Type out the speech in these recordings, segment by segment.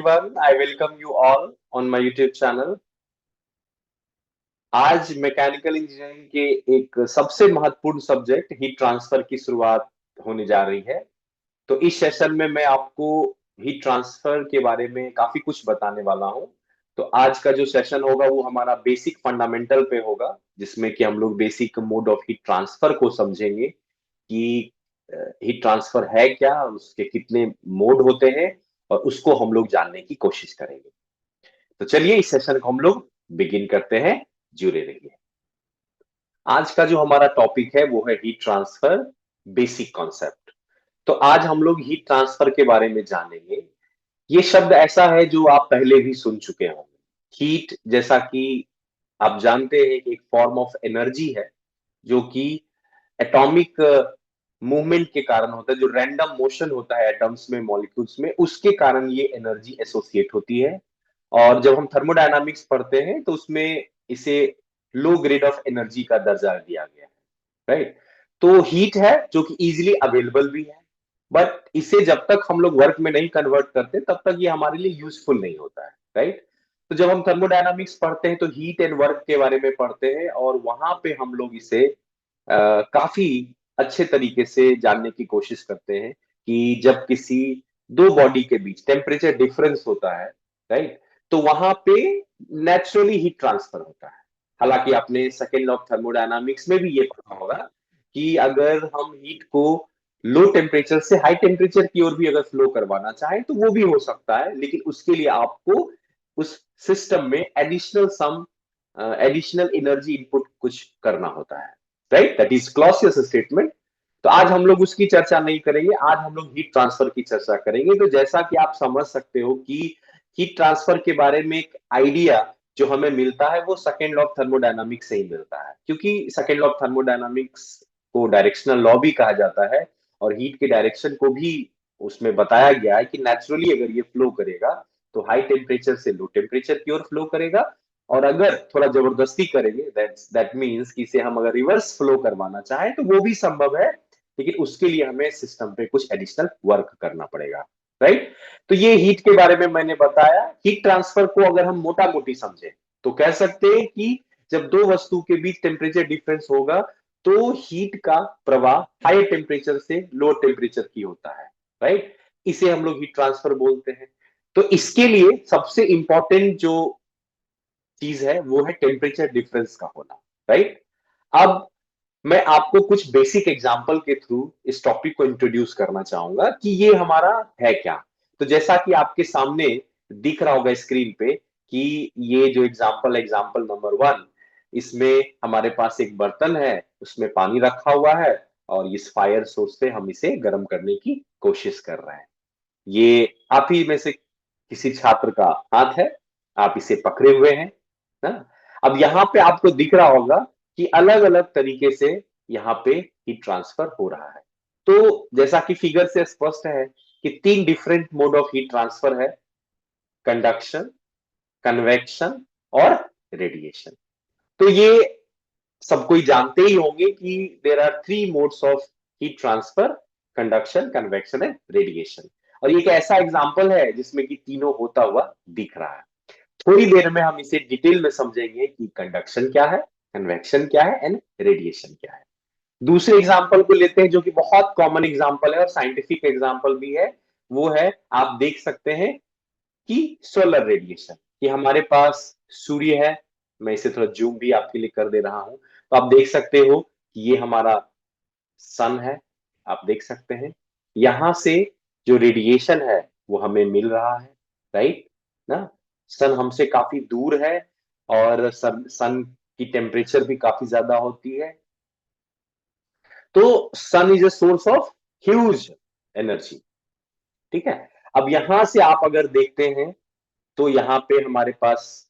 everyone. I welcome you all on my YouTube channel. आज mechanical engineering के एक सबसे महत्वपूर्ण सब्जेक्ट हीट ट्रांसफर की शुरुआत होने जा रही है। तो इस सेशन में मैं आपको हीट ट्रांसफर के बारे में काफी कुछ बताने वाला हूं। तो आज का जो सेशन होगा वो हमारा बेसिक फंडामेंटल पे होगा, जिसमें कि हम लोग basic mode of heat transfer को समझेंगे कि हीट ट्रांसफर है क्या, उसके कितने मोड होते हैं और उसको हम लोग जानने की कोशिश करेंगे। तो चलिए इस सेशन को हम लोग बिगिन करते हैं। जुड़े रहिए। आज का जो हमारा टॉपिक है वो है हीट ट्रांसफर बेसिक कॉन्सेप्ट। तो आज हम लोग हीट ट्रांसफर के बारे में जानेंगे। ये शब्द ऐसा है जो आप पहले भी सुन चुके होंगे। हीट, जैसा कि आप जानते हैं, कि एक फॉर्म ऑफ एनर्जी है जो कि एटॉमिक मूवमेंट के कारण होता है। जो रैंडम मोशन होता है एटम्स में, मॉलिक्यूल्स में, उसके कारण ये एनर्जी एसोसिएट होती है। और जब हम थर्मोडायनामिक्स पढ़ते हैं तो उसमें इसे लो ग्रेड ऑफ एनर्जी का दर्जा दिया गया है, राइट। तो हीट है जो कि इजीली अवेलेबल भी है, बट इसे जब तक हम लोग वर्क में नहीं कन्वर्ट करते तब तक ये हमारे लिए यूजफुल नहीं होता है, राइट। तो जब हम थर्मोडायनामिक्स पढ़ते हैं तो हीट एंड वर्क के बारे में पढ़ते हैं, और वहां पे हम लोग इसे काफी अच्छे तरीके से जानने की कोशिश करते हैं कि जब किसी दो बॉडी के बीच टेम्परेचर डिफरेंस होता है, राइट, तो वहां पे नेचुरली हीट ट्रांसफर होता है। हालांकि आपने सेकेंड लॉ ऑफ थर्मोडायनामिक्स में भी ये पढ़ा होगा कि अगर हम हीट को लो टेम्परेचर से हाई टेम्परेचर की ओर भी अगर फ्लो करवाना चाहें तो वो भी हो सकता है, लेकिन उसके लिए आपको उस सिस्टम में एडिशनल एनर्जी इनपुट कुछ करना होता है, right. That is Clausius statement. तो आज हम लोग उसकी चर्चा नहीं करेंगे, आज हम लोग हीट ट्रांसफर की चर्चा करेंगे। तो जैसा कि आप समझ सकते हो कि हीट ट्रांसफर के बारे में एक आइडिया जो हमें मिलता है वो सेकेंड लॉ ऑफ थर्मोडायनामिक्स से ही मिलता है, क्योंकि सेकेंड लॉ ऑफ थर्मोडायनामिक्स को डायरेक्शनल लॉ भी कहा जाता है, और हीट के डायरेक्शन को भी उसमें बताया गया है कि नेचुरली अगर ये फ्लो करेगा तो हाई टेम्परेचर से लो टेम्परेचर की ओर फ्लो करेगा, और अगर थोड़ा जबरदस्ती करेंगे दैट मीन्स कि इसे हम अगर रिवर्स फ्लो करवाना चाहें तो वो भी संभव है, लेकिन उसके लिए हमें सिस्टम पे कुछ एडिशनल वर्क करना पड़ेगा, राइट। तो ये हीट के बारे में मैंने बताया। हीट ट्रांसफर को अगर हम मोटा मोटी समझे तो कह सकते हैं कि जब दो वस्तु के बीच टेम्परेचर डिफरेंस होगा तो हीट का प्रवाह हाई टेम्परेचर से लो टेम्परेचर की होता है, राइट। इसे हम लोग हीट ट्रांसफर बोलते हैं। तो इसके लिए सबसे इंपॉर्टेंट जो चीज है वो है टेम्परेचर डिफरेंस का होना, राइट। अब मैं आपको कुछ बेसिक एग्जांपल के थ्रू इस टॉपिक को इंट्रोड्यूस करना चाहूंगा कि ये हमारा है क्या। तो जैसा कि आपके सामने दिख रहा होगा स्क्रीन पे कि ये जो एग्जांपल नंबर 1, इसमें हमारे पास एक बर्तन है, उसमें पानी रखा हुआ है, और इस फायर सोर्स से हम इसे गर्म करने की कोशिश कर रहे हैं। ये आप ही में से किसी छात्र का हाथ है, आप इसे पकड़े हुए हैं ना। अब यहाँ पे आपको दिख रहा होगा कि अलग अलग तरीके से यहाँ पे हीट ट्रांसफर हो रहा है। तो जैसा कि फिगर से स्पष्ट है कि 3 different mode of heat transfer है: कंडक्शन, कन्वेक्शन और रेडिएशन। तो ये सब कोई जानते ही होंगे कि there are 3 modes of heat transfer: conduction, convection and radiation. और ये एक ऐसा एग्जांपल है जिसमें कि तीनों होता हुआ दिख रहा है। थोड़ी देर में हम इसे डिटेल में समझेंगे कि कंडक्शन क्या है, कन्वेक्शन क्या है एंड रेडिएशन क्या है। दूसरे एग्जांपल को लेते हैं जो कि बहुत कॉमन एग्जांपल है और साइंटिफिक एग्जांपल भी है। वो है, आप देख सकते हैं कि सोलर रेडिएशन। कि हमारे पास सूर्य है, मैं इसे थोड़ा जूम भी आपके लिए कर दे रहा हूं, तो आप देख सकते हो कि ये हमारा सन है। आप देख सकते हैं यहां से जो रेडिएशन है वो हमें मिल रहा है, राइट ना। सन हमसे काफी दूर है, और सन की टेम्परेचर भी काफी ज्यादा होती है। तो sun is a source of huge energy, ठीक है। अब यहां से आप अगर देखते हैं तो यहाँ पे हमारे पास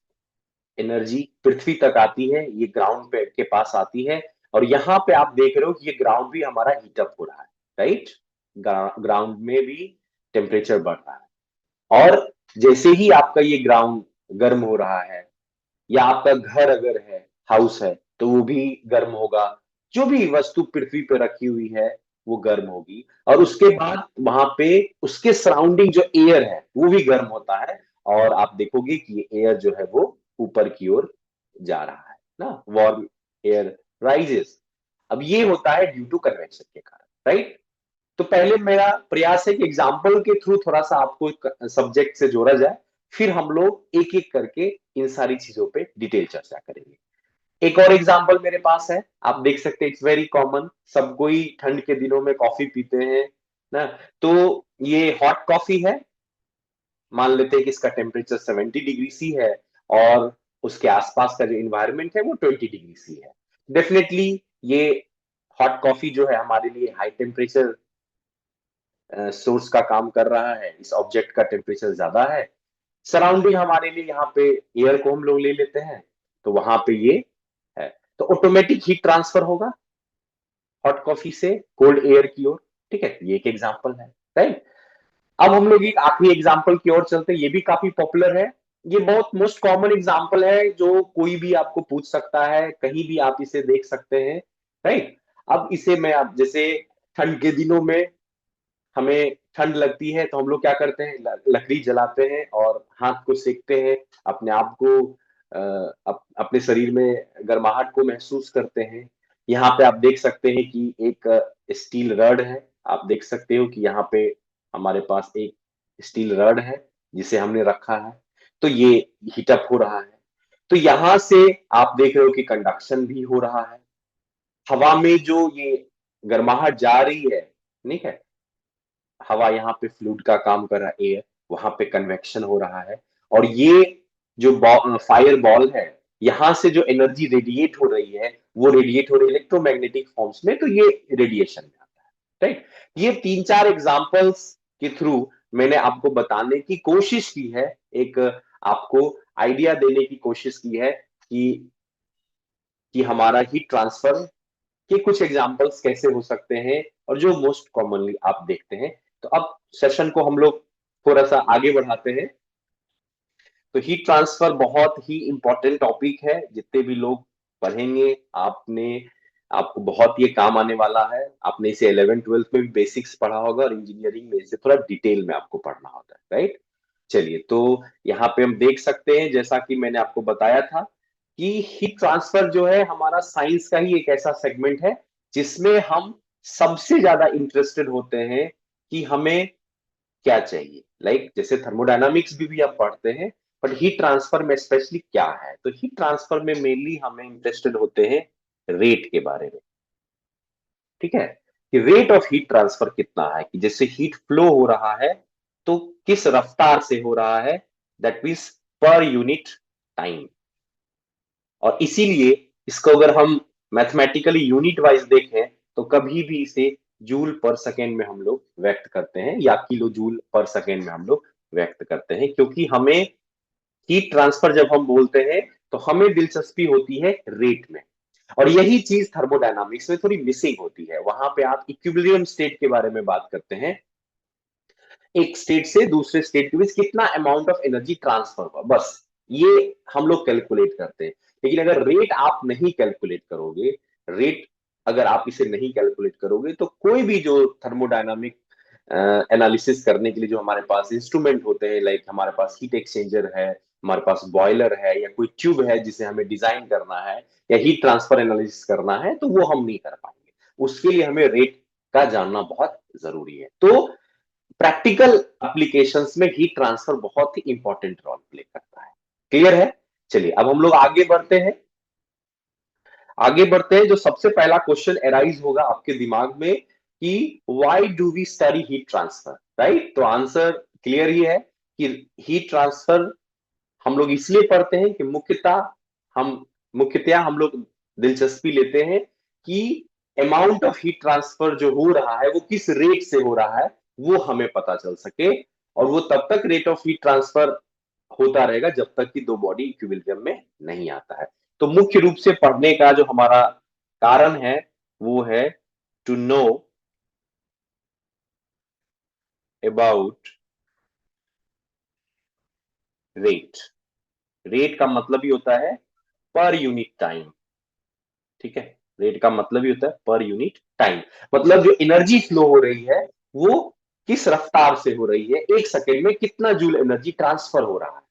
एनर्जी पृथ्वी तक आती है, ये ग्राउंड पे के पास आती है, और यहाँ पे आप देख रहे हो कि ये ग्राउंड भी हमारा हीटअप हो रहा है, राइट। ग्राउंड में भी टेम्परेचर बढ़ रहा है, और जैसे ही आपका ये ग्राउंड गर्म हो रहा है, या आपका घर अगर है, हाउस है, तो वो भी गर्म होगा। जो भी वस्तु पृथ्वी पे रखी हुई है वो गर्म होगी, और उसके बाद वहां पे उसके सराउंडिंग जो एयर है वो भी गर्म होता है, और आप देखोगे कि एयर जो है वो ऊपर की ओर जा रहा है ना, वार्म एयर राइजेस। अब ये होता है ड्यू टू कन्वेक्शन के कारण, राइट। तो पहले मेरा प्रयास है कि एग्जाम्पल के थ्रू थोड़ा सा आपको सब्जेक्ट से जोड़ा जाए, फिर हम लोग एक एक करके इन सारी चीजों पे डिटेल चर्चा करेंगे। एक और एग्जाम्पल मेरे पास है, आप देख सकते हैं, इट्स वेरी कॉमन, सब कोई ठंड के दिनों में कॉफी पीते हैं ना। तो ये हॉट कॉफी है, मान लेते हैं कि इसका टेम्परेचर 70 डिग्री सी है और उसके आसपास का जो इन्वायरमेंट है वो 20 डिग्री सी है। डेफिनेटली ये हॉट कॉफी जो है हमारे लिए हाई टेम्परेचर सोर्स का काम कर रहा है, इस ऑब्जेक्ट का टेम्परेचर ज्यादा है। सराउंडिंग हमारे लिए यहाँ पे एयर को हम लोग ले लेते हैं, तो वहां पे ये है, तो ऑटोमेटिक हीट ट्रांसफर होगा हॉट कॉफी से कोल्ड एयर की ओर। ठीक है, ये एक एग्जांपल है, राइट। अब हम लोग एक आखिरी एग्जांपल की ओर चलते हैं, ये भी काफी पॉपुलर है, ये बहुत मोस्ट कॉमन एग्जांपल है जो कोई भी आपको पूछ सकता है, कहीं भी आप इसे देख सकते हैं, राइट। अब इसे मैं आप जैसे ठंड के दिनों में हमें ठंड लगती है तो हम लोग क्या करते हैं, लकड़ी जलाते हैं और हाथ को सेकते हैं, अपने आप को अपने शरीर में गर्माहट को महसूस करते हैं। यहाँ पे आप देख सकते हैं कि एक स्टील रड है, आप देख सकते हो कि यहाँ पे हमारे पास एक स्टील रड है जिसे हमने रखा है, तो ये हीटअप हो रहा है। तो यहां से आप देख रहे हो कि कंडक्शन भी हो रहा है, हवा में जो ये गर्माहट जा रही है, ठीक है, हवा यहाँ पे फ्लूइड का काम कर रहा है, एयर, वहां पे कन्वेक्शन हो रहा है। और ये जो फायर बॉल है, यहां से जो एनर्जी रेडिएट हो रही है वो रेडिएट हो रही है इलेक्ट्रोमैग्नेटिक फॉर्म्स में, तो ये रेडिएशन में आता है, राइट। ये तीन चार एग्जांपल्स के थ्रू मैंने आपको बताने की कोशिश की है, एक आपको आइडिया देने की कोशिश की है कि हमारा हीट ट्रांसफर के कुछ एग्जांपल्स कैसे हो सकते हैं और जो मोस्ट कॉमनली आप देखते हैं। तो अब सेशन को हम लोग थोड़ा सा आगे बढ़ाते हैं। तो हीट ट्रांसफर बहुत ही इंपॉर्टेंट टॉपिक है, जितने भी लोग पढ़ेंगे आपको बहुत ये काम आने वाला है। आपने इसे 11th 12th में भी बेसिक्स पढ़ा होगा और इंजीनियरिंग में इसे थोड़ा डिटेल में आपको पढ़ना होता है, राइट। चलिए, तो यहाँ पे हम देख सकते हैं, जैसा कि मैंने आपको बताया था, कि हीट ट्रांसफर जो है हमारा साइंस का ही एक ऐसा सेगमेंट है जिसमें हम सबसे ज्यादा इंटरेस्टेड होते हैं कि हमें क्या चाहिए। जैसे थर्मोडायनामिक्स भी आप पढ़ते हैं, बट हीट ट्रांसफर में स्पेशली क्या है, तो हीट ट्रांसफर में मेनली हमें इंटरेस्टेड होते हैं रेट के बारे में। ठीक है, कि रेट ऑफ हीट ट्रांसफर कितना है, कि जैसे हीट फ्लो हो रहा है तो किस रफ्तार से हो रहा है, that means per unit time. और इसीलिए इसको अगर हम मैथमेटिकली यूनिट वाइज देखें तो कभी भी इसे जूल पर सेकेंड में हम लोग व्यक्त करते हैं या किलो जूल पर सेकेंड में हम लोग व्यक्त करते हैं, क्योंकि हमें हीट ट्रांसफर जब हम बोलते हैं तो हमें दिलचस्पी होती है रेट में। और यही चीज थर्मोडायनामिक्स में थोड़ी मिसिंग होती है, वहां पे आप इक्विलिब्रियम स्टेट के बारे में बात करते हैं, एक स्टेट से दूसरे स्टेट के बीच कितना अमाउंट ऑफ एनर्जी ट्रांसफर हुआ, बस ये हम लोग कैलकुलेट करते हैं। लेकिन अगर रेट आप नहीं कैलकुलेट करोगे, रेट अगर आप इसे नहीं कैलकुलेट करोगे, तो कोई भी जो थर्मोडायनामिक एनालिसिस करने के लिए जो हमारे पास इंस्ट्रूमेंट होते हैं, लाइक हमारे पास हीट एक्सचेंजर है, हमारे पास बॉयलर है, या कोई ट्यूब है जिसे हमें डिजाइन करना है या हीट ट्रांसफर एनालिसिस करना है, तो वो हम नहीं कर पाएंगे। उसके लिए हमें रेट का जानना बहुत जरूरी है। तो प्रैक्टिकल एप्लीकेशंस में हीट ट्रांसफर बहुत ही इंपॉर्टेंट रोल प्ले करता है। क्लियर है? चलिए, अब हम लोग आगे बढ़ते हैं। जो सबसे पहला क्वेश्चन अराइज होगा आपके दिमाग में कि why do we study heat transfer, right. तो आंसर क्लियर ही है कि हीट ट्रांसफर हम लोग इसलिए पढ़ते हैं कि मुख्यतया हम लोग दिलचस्पी लेते हैं कि अमाउंट ऑफ हीट ट्रांसफर जो हो रहा है वो किस रेट से हो रहा है, वो हमें पता चल सके। और वो तब तक रेट ऑफ हीट ट्रांसफर होता रहेगा जब तक कि दो बॉडी इक्विलिब्रियम में नहीं आता है। तो मुख्य रूप से पढ़ने का जो हमारा कारण है वो है to know about rate. Rate का मतलब ही होता है पर यूनिट टाइम। ठीक है, रेट का मतलब ही होता है पर यूनिट टाइम, मतलब जो एनर्जी फ्लो हो रही है वो किस रफ्तार से हो रही है, एक सेकेंड में कितना जूल एनर्जी ट्रांसफर हो रहा है।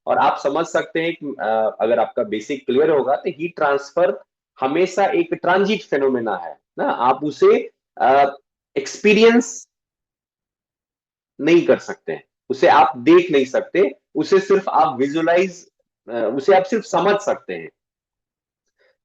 और आप समझ सकते हैं कि अगर आपका बेसिक क्लियर होगा तो हीट ट्रांसफर हमेशा एक ट्रांजिट फेनोमेना है ना, आप उसे एक्सपीरियंस नहीं कर सकते हैं, उसे आप देख नहीं सकते, उसे सिर्फ आप विजुलाइज, उसे आप सिर्फ समझ सकते हैं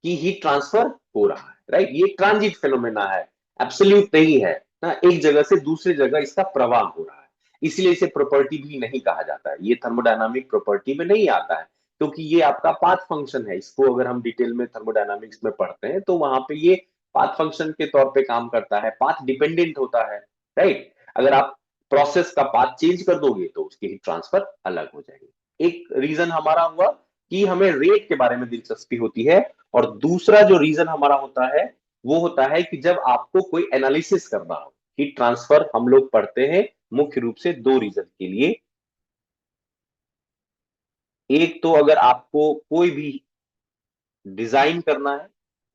कि हीट ट्रांसफर हो रहा है, राइट। ये ट्रांजिट फिनोमेना है, एब्सोल्यूट नहीं है ना, एक जगह से दूसरी जगह इसका प्रवाह हो रहा है, इसलिए इसे प्रॉपर्टी भी नहीं कहा जाता है, ये थर्मोडायनामिक प्रॉपर्टी में नहीं आता है, क्योंकि ये आपका पाथ फंक्शन है। इसको अगर हम डिटेल में थर्मोडायनामिक्स में पढ़ते हैं तो वहां पे ये पाथ फंक्शन के तौर पे काम करता है, पाथ डिपेंडेंट होता है, राइट। अगर आप प्रोसेस का पाथ चेंज कर दोगे तो उसकी हीट ट्रांसफर अलग हो जाएगी। एक रीजन हमारा हुआ कि हमें रेट के बारे में दिलचस्पी होती है, और दूसरा जो रीजन हमारा होता है वो होता है कि जब आपको कोई एनालिसिस करना हो। हीट ट्रांसफर हम लोग पढ़ते हैं मुख्य रूप से दो रीजन के लिए। एक तो अगर आपको कोई भी डिजाइन करना है,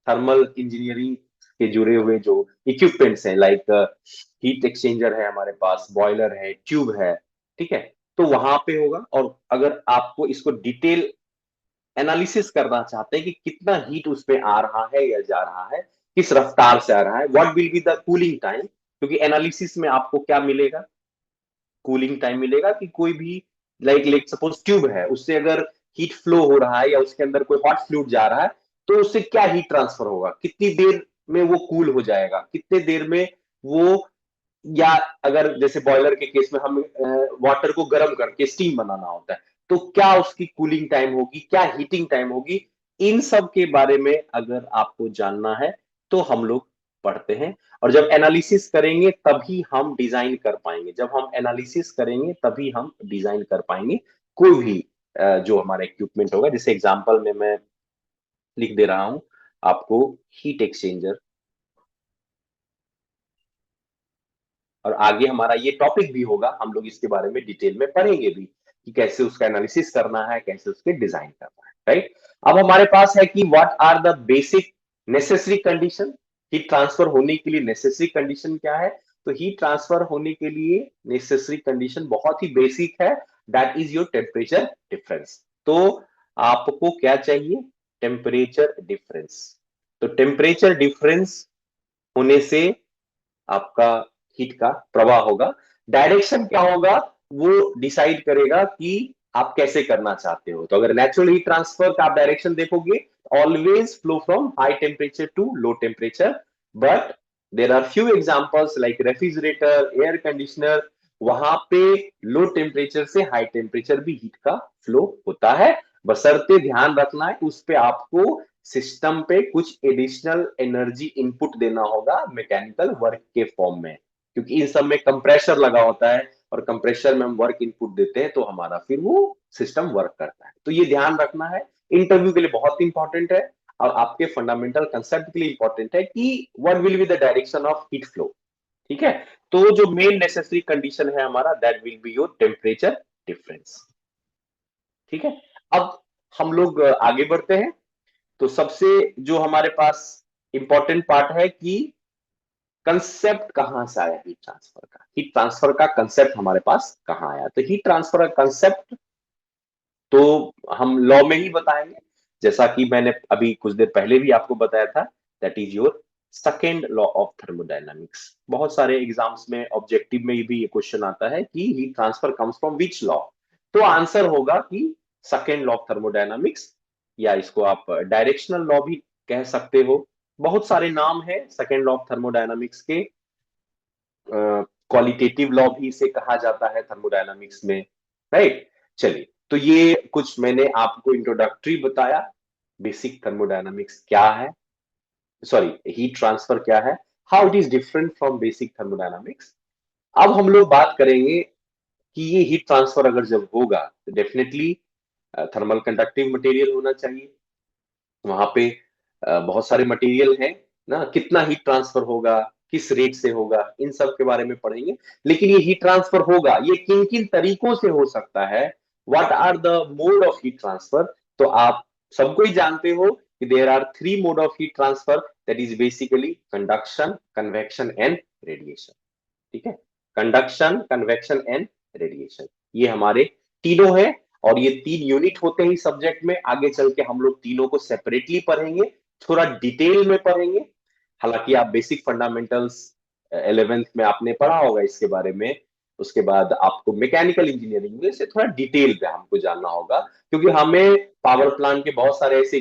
थर्मल इंजीनियरिंग के जुड़े हुए जो इक्विपमेंट्स हैं, लाइक हीट एक्सचेंजर है हमारे पास, बॉयलर है, ट्यूब है, ठीक है, तो वहां पे होगा। और अगर आपको इसको डिटेल एनालिसिस करना चाहते हैं कि कितना हीट उसमें आ रहा है या जा रहा है, किस रफ्तार से आ रहा है, what will be the cooling time, क्योंकि एनालिसिस में आपको क्या मिलेगा, कूलिंग टाइम मिलेगा कि कोई भी लाइक सपोज ट्यूब है, उससे अगर हीट फ्लो हो रहा है या उसके अंदर कोई हॉट फ्लूइड जा रहा है तो उससे क्या हीट ट्रांसफर होगा, कितनी देर में वो कूल हो जाएगा, कितने देर में वो, या अगर जैसे बॉयलर के केस में हम वाटर को गर्म करके स्टीम बनाना होता है तो क्या उसकी कूलिंग टाइम होगी, क्या हीटिंग टाइम होगी, इन सब के बारे में अगर आपको जानना है तो हम लोग पढ़ते हैं। और जब एनालिसिस करेंगे तभी हम डिजाइन कर पाएंगे, जब हम एनालिसिस करेंगे तभी हम डिजाइन कर पाएंगे कोई भी जो हमारा इक्विपमेंट होगा। जैसे एग्जांपल में मैं लिख दे रहा हूं आपको, हीट एक्सचेंजर, और आगे हमारा ये टॉपिक भी होगा, हम लोग इसके बारे में डिटेल में पढ़ेंगे भी कि कैसे उसका एनालिसिस करना है, कैसे उसके डिजाइन करना है, राइट। अब हमारे पास है कि what are the basic necessary condition, heat transfer होने के लिए नेसेसरी कंडीशन क्या है। तो हीट ट्रांसफर होने के लिए नेसेसरी कंडीशन बहुत ही बेसिक है, that is your temperature difference. तो आपको क्या चाहिए, टेम्परेचर डिफरेंस। तो टेम्परेचर डिफरेंस होने से आपका हीट का प्रवाह होगा। डायरेक्शन क्या होगा वो डिसाइड करेगा कि आप कैसे करना चाहते हो। तो अगर नेचुरल हीट ट्रांसफर का आप डायरेक्शन देखोगे, always flow from high temperature to low temperature, but there are few examples like refrigerator, air conditioner, वहां पे लो टेम्परेचर से हाई टेम्परेचर भी हीट का फ्लो होता है। बशर्ते ध्यान रखना है उस पे आपको सिस्टम पे कुछ एडिशनल एनर्जी इनपुट देना होगा मैकेनिकल वर्क के फॉर्म में, क्योंकि इन सब में कंप्रेशर लगा होता है, और कंप्रेशर में हम वर्क इनपुट देते हैं तो हमारा फिर वो सिस्टम वर्क करता है। तो ये ध्यान रखना है, इंटरव्यू के लिए बहुत इंपॉर्टेंट है, और आपके फंडामेंटल कंसेप्ट के लिए इंपॉर्टेंट है कि what will be the direction of heat flow, ठीक है। तो जो मेन नेसेसरी कंडीशन है हमारा, that will be your temperature difference, ठीक है। अब हम लोग आगे बढ़ते हैं। तो सबसे जो हमारे पास इंपॉर्टेंट पार्ट है कि कंसेप्ट कहां से आया हीट ट्रांसफर का, हीट ट्रांसफर का कंसेप्ट हमारे पास कहां आया। तो हीट ट्रांसफर का कंसेप्ट तो हम लॉ में ही बताएंगे, जैसा कि मैंने अभी कुछ देर पहले भी आपको बताया था, that is your second law of thermodynamics. बहुत सारे एग्जाम्स में ऑब्जेक्टिव में भी ये क्वेश्चन आता है कि heat transfer comes from which law. तो आंसर होगा कि सेकेंड लॉ ऑफ थर्मोडायनामिक्स, या इसको आप डायरेक्शनल लॉ भी कह सकते हो। बहुत सारे नाम है सेकेंड लॉ ऑफ थर्मोडायनामिक्स के, क्वालिटेटिव लॉ भी इसे कहा जाता है थर्मोडायनामिक्स में, राइट। चलिए, तो ये कुछ मैंने आपको इंट्रोडक्टरी बताया, बेसिक थर्मोडायनामिक्स क्या है, सॉरी हीट ट्रांसफर क्या है, how it is different from basic thermodynamics. अब हम लोग बात करेंगे कि ये हीट ट्रांसफर अगर जब होगा तो डेफिनेटली थर्मल कंडक्टिव मटेरियल होना चाहिए। वहां पे बहुत सारे मटेरियल हैं ना, कितना हीट ट्रांसफर होगा, किस रेट से होगा, इन सब के बारे में पढ़ेंगे। लेकिन ये हीट ट्रांसफर होगा, ये किन किन तरीकों से हो सकता है, what are the mode of heat transfer. तो आप सबको ही जानते हो कि there are three mode of heat transfer, that is basically conduction, convection and radiation, ठीक है। कंडक्शन, कन्वेक्शन एंड रेडिएशन, ये हमारे तीनों हैं। और ये 3 यूनिट होते हैं सब्जेक्ट में। आगे चल के हम लोग तीनों को सेपरेटली पढ़ेंगे, थोड़ा डिटेल में पढ़ेंगे। हालांकि आप बेसिक फंडामेंटल्स 11th में आपने पढ़ा होगा इसके बारे में। उसके बाद आपको मैकेनिकल इंजीनियरिंग में से थोड़ा डिटेल पे हमको जानना होगा, क्योंकि हमें पावर प्लांट के बहुत सारे ऐसे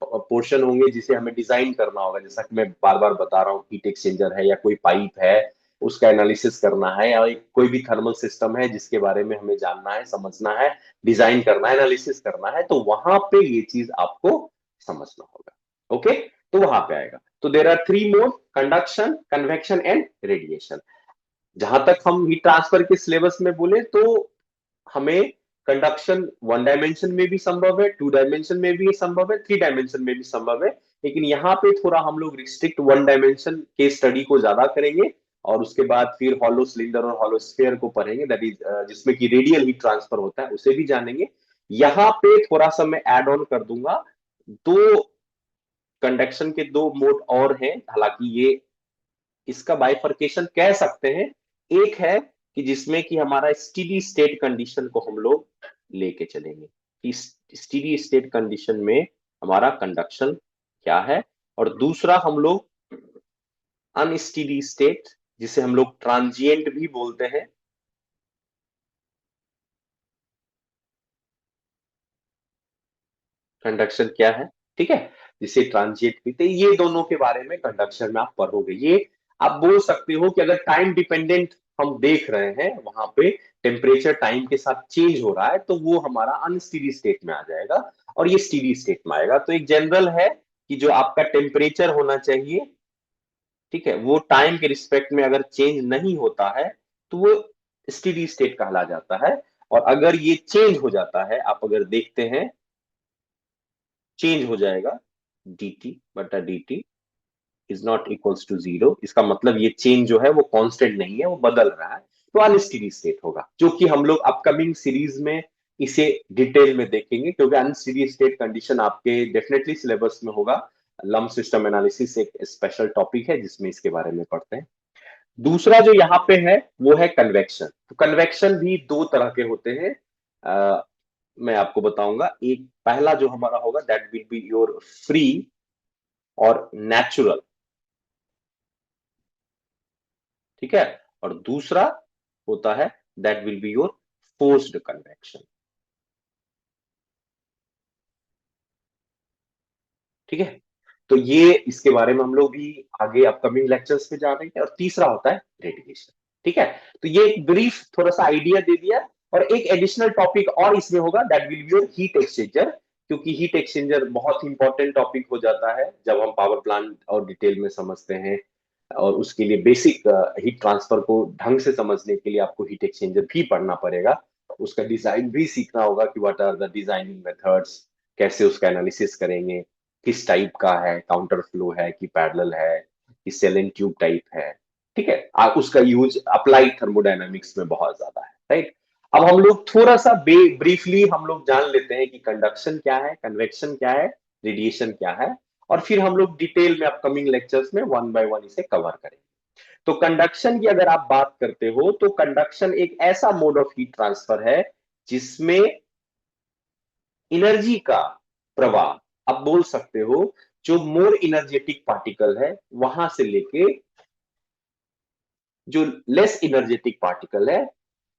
पोर्शन होंगे जिसे हमें डिजाइन करना होगा। जैसा कि मैं बार बार बता रहा हूँ, हीट एक्सचेंजर है या कोई पाइप है, उसका एनालिसिस करना है, या कोई भी थर्मल सिस्टम है जिसके बारे में हमें जानना है, समझना है, डिजाइन करना है, एनालिसिस करना है, तो वहां पे ये चीज आपको समझना होगा। ओके, तो वहां पे आएगा। तो there are 3 mode, conduction, convection and radiation. जहां तक हम हीट ट्रांसफर के सिलेबस में बोले तो हमें कंडक्शन 1 डायमेंशन में भी संभव है, 2 डायमेंशन में भी संभव है, 3 डायमेंशन में भी संभव है। लेकिन यहाँ पे थोड़ा हम लोग रिस्ट्रिक्ट 1 डायमेंशन के स्टडी को ज्यादा करेंगे, और उसके बाद फिर हॉलो सिलेंडर और हॉलो स्फीयर को पढ़ेंगे, दैट इज जिसमें कि रेडियल हीट ट्रांसफर होता है, उसे भी जानेंगे। यहाँ पे थोड़ा सा मैं ऐड ऑन कर दूंगा, 2 कंडक्शन के 2 मोड और हैं। हालांकि ये इसका बाइफर्केशन कह सकते हैं। एक है कि जिसमें कि हमारा स्टीडी स्टेट कंडीशन को हम लोग लेके चलेंगे, कि स्टीडी स्टेट कंडीशन में हमारा कंडक्शन क्या है। और दूसरा हम लोग अनस्टीडी स्टेट, जिसे हम लोग ट्रांजिएंट भी बोलते हैं, कंडक्शन क्या है, ठीक है, जिसे ट्रांजिएंट कहते हैं। ये दोनों के बारे में कंडक्शन में आप पढ़ोगे। ये आप बोल सकते हो कि अगर टाइम डिपेंडेंट हम देख रहे हैं, वहां पे टेम्परेचर टाइम के साथ चेंज हो रहा है, तो वो हमारा अनस्टीडी स्टेट में आ जाएगा और ये स्टीडी स्टेट में आएगा। तो एक जनरल है कि जो आपका टेम्परेचर होना चाहिए, ठीक है, वो टाइम के रिस्पेक्ट में अगर चेंज नहीं होता है तो वो स्टीडी स्टेट कहला जाता है। और अगर ये चेंज हो जाता है, आप अगर देखते हैं, चेंज हो जाएगा, dt बटा dt is not equals to 0, इसका मतलब ये चेंज जो है वो कांस्टेंट नहीं है, वो बदल रहा है, तो अनस्टेडी स्टेट होगा। जो कि हम लोग अपकमिंग सीरीज में इसे डिटेल में देखेंगे, क्योंकि अनस्टेडी स्टेट कंडीशन आपके डेफिनेटली सिलेबस में होगा। लम्प सिस्टम एनालिसिस एक स्पेशल टॉपिक है जिसमें इसके बारे में पढ़ते हैं। दूसरा जो यहाँ पे है वो है कन्वेक्शन। तो कन्वेक्शन भी 2 तरह के होते हैं, मैं आपको बताऊंगा। एक पहला जो हमारा होगा, that will be your free और नेचुरल, ठीक है। और दूसरा होता है that will be your forced convection, ठीक है। तो ये इसके बारे में हम लोग भी आगे अपकमिंग लेक्चर्स में जानेंगे। और तीसरा होता है रेडिएशन, ठीक है। तो ये एक ब्रीफ थोड़ा सा आइडिया दे दिया। और एक एडिशनल टॉपिक और इसमें होगा, that will be your heat exchanger, क्योंकि हीट एक्सचेंजर बहुत इंपॉर्टेंट टॉपिक हो जाता है जब हम पावर प्लांट और डिटेल में समझते हैं। और उसके लिए बेसिक हीट ट्रांसफर को ढंग से समझने के लिए आपको हीट एक्सचेंजर भी पढ़ना पड़ेगा। उसका डिजाइन भी सीखना होगा कि what are the designing methods, कैसे उसका एनालिसिस करेंगे, किस टाइप का है, काउंटर फ्लो है कि पैरेलल है कि सेल एंड ट्यूब टाइप है, ठीक है। उसका यूज अप्लाइड थर्मोडायनामिक्स में बहुत ज्यादा है, राइट। अब हम लोग थोड़ा सा ब्रीफली हम लोग जान लेते हैं कि कंडक्शन क्या है, कन्वेक्शन क्या है, रेडिएशन क्या है। और फिर हम लोग डिटेल में अपकमिंग लेक्चर्स में 1 बाय 1 इसे कवर करेंगे। तो कंडक्शन की अगर आप बात करते हो, तो कंडक्शन एक ऐसा मोड ऑफ हीट ट्रांसफर है जिसमें एनर्जी का प्रवाह, आप बोल सकते हो, जो मोर इनर्जेटिक पार्टिकल है वहां से लेके जो लेस इनर्जेटिक पार्टिकल है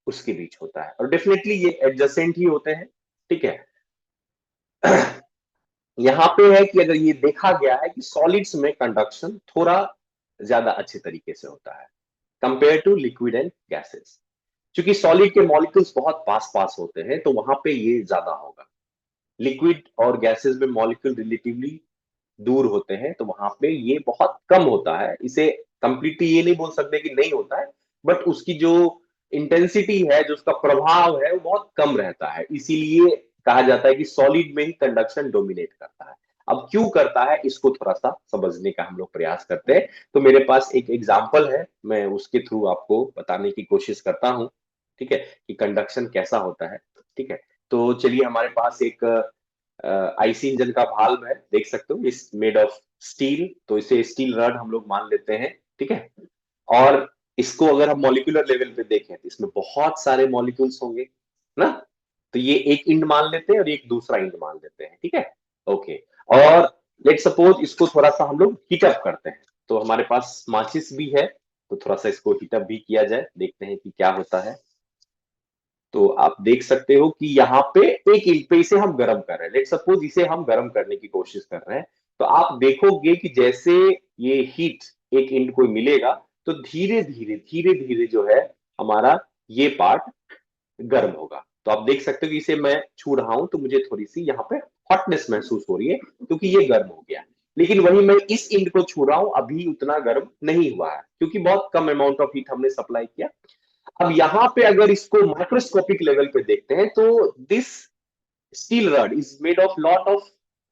उसके बीच होता है। और डेफिनेटली ये एडजेसेंट ही होते हैं, ठीक है। यहां पे है कि अगर ये देखा गया है कि सॉलिड्स में कंडक्शन थोड़ा ज्यादा अच्छे तरीके से होता है compare to liquid and gases. क्योंकि सॉलिड के मॉलिक्यूल्स बहुत पास पास होते हैं, तो वहां पे ये ज्यादा होगा। लिक्विड और गैसेस में मॉलिक्यूल रिलेटिवली दूर होते हैं, तो वहां पे ये बहुत कम होता है। इसे कंप्लीटली ये नहीं बोल सकते कि नहीं होता है, बट उसकी जो इंटेंसिटी है, जो उसका प्रभाव है, वो बहुत कम रहता है। इसीलिए कहा जाता है कि सॉलिड में ही कंडक्शन डोमिनेट करता है। अब क्यों करता है, इसको थोड़ा सा समझने का हम लोग प्रयास करते हैं। तो मेरे पास एक एग्जाम्पल है, मैं उसके थ्रू आपको बताने की कोशिश करता हूं, ठीक है, कि कंडक्शन कैसा होता है, ठीक है। तो चलिए, हमारे पास एक आईसी इंजन का भाल्व है, देख सकते हो, इस मेड ऑफ स्टील। तो इसे स्टील रड हम लोग मान लेते हैं, ठीक है। और इसको अगर हम मॉलिक्यूलर लेवल पे देखें तो इसमें बहुत सारे मॉलिक्यूल्स होंगे ना। तो ये एक इंड मान लेते हैं और एक दूसरा इंड मान लेते हैं, ठीक है। ओके, और लेट सपोज इसको थोड़ा सा हम लोग हीटअप करते हैं, तो हमारे पास माचिस भी है, तो थोड़ा सा इसको हीटअप भी किया जाए, देखते हैं कि क्या होता है। तो आप देख सकते हो कि यहाँ पे एक इंड पे इसे हम गर्म कर रहे हैं, लेट सपोज इसे हम गर्म करने की कोशिश कर रहे हैं। तो आप देखोगे कि जैसे ये हीट एक इंड को मिलेगा, तो धीरे धीरे धीरे धीरे जो है हमारा ये पार्ट गर्म होगा। तो आप देख सकते हो कि इसे मैं छू रहा हूं तो मुझे थोड़ी सी यहाँ पे हॉटनेस महसूस हो रही है, क्योंकि ये गर्म हो गया। लेकिन वही मैं इस इंड को छू रहा हूं, अभी उतना गर्म नहीं हुआ है, क्योंकि बहुत कम अमाउंट ऑफ हीट हमने सप्लाई किया। अब यहाँ पे अगर इसको माइक्रोस्कोपिक लेवल पे देखते हैं, तो this steel rod is made of lot of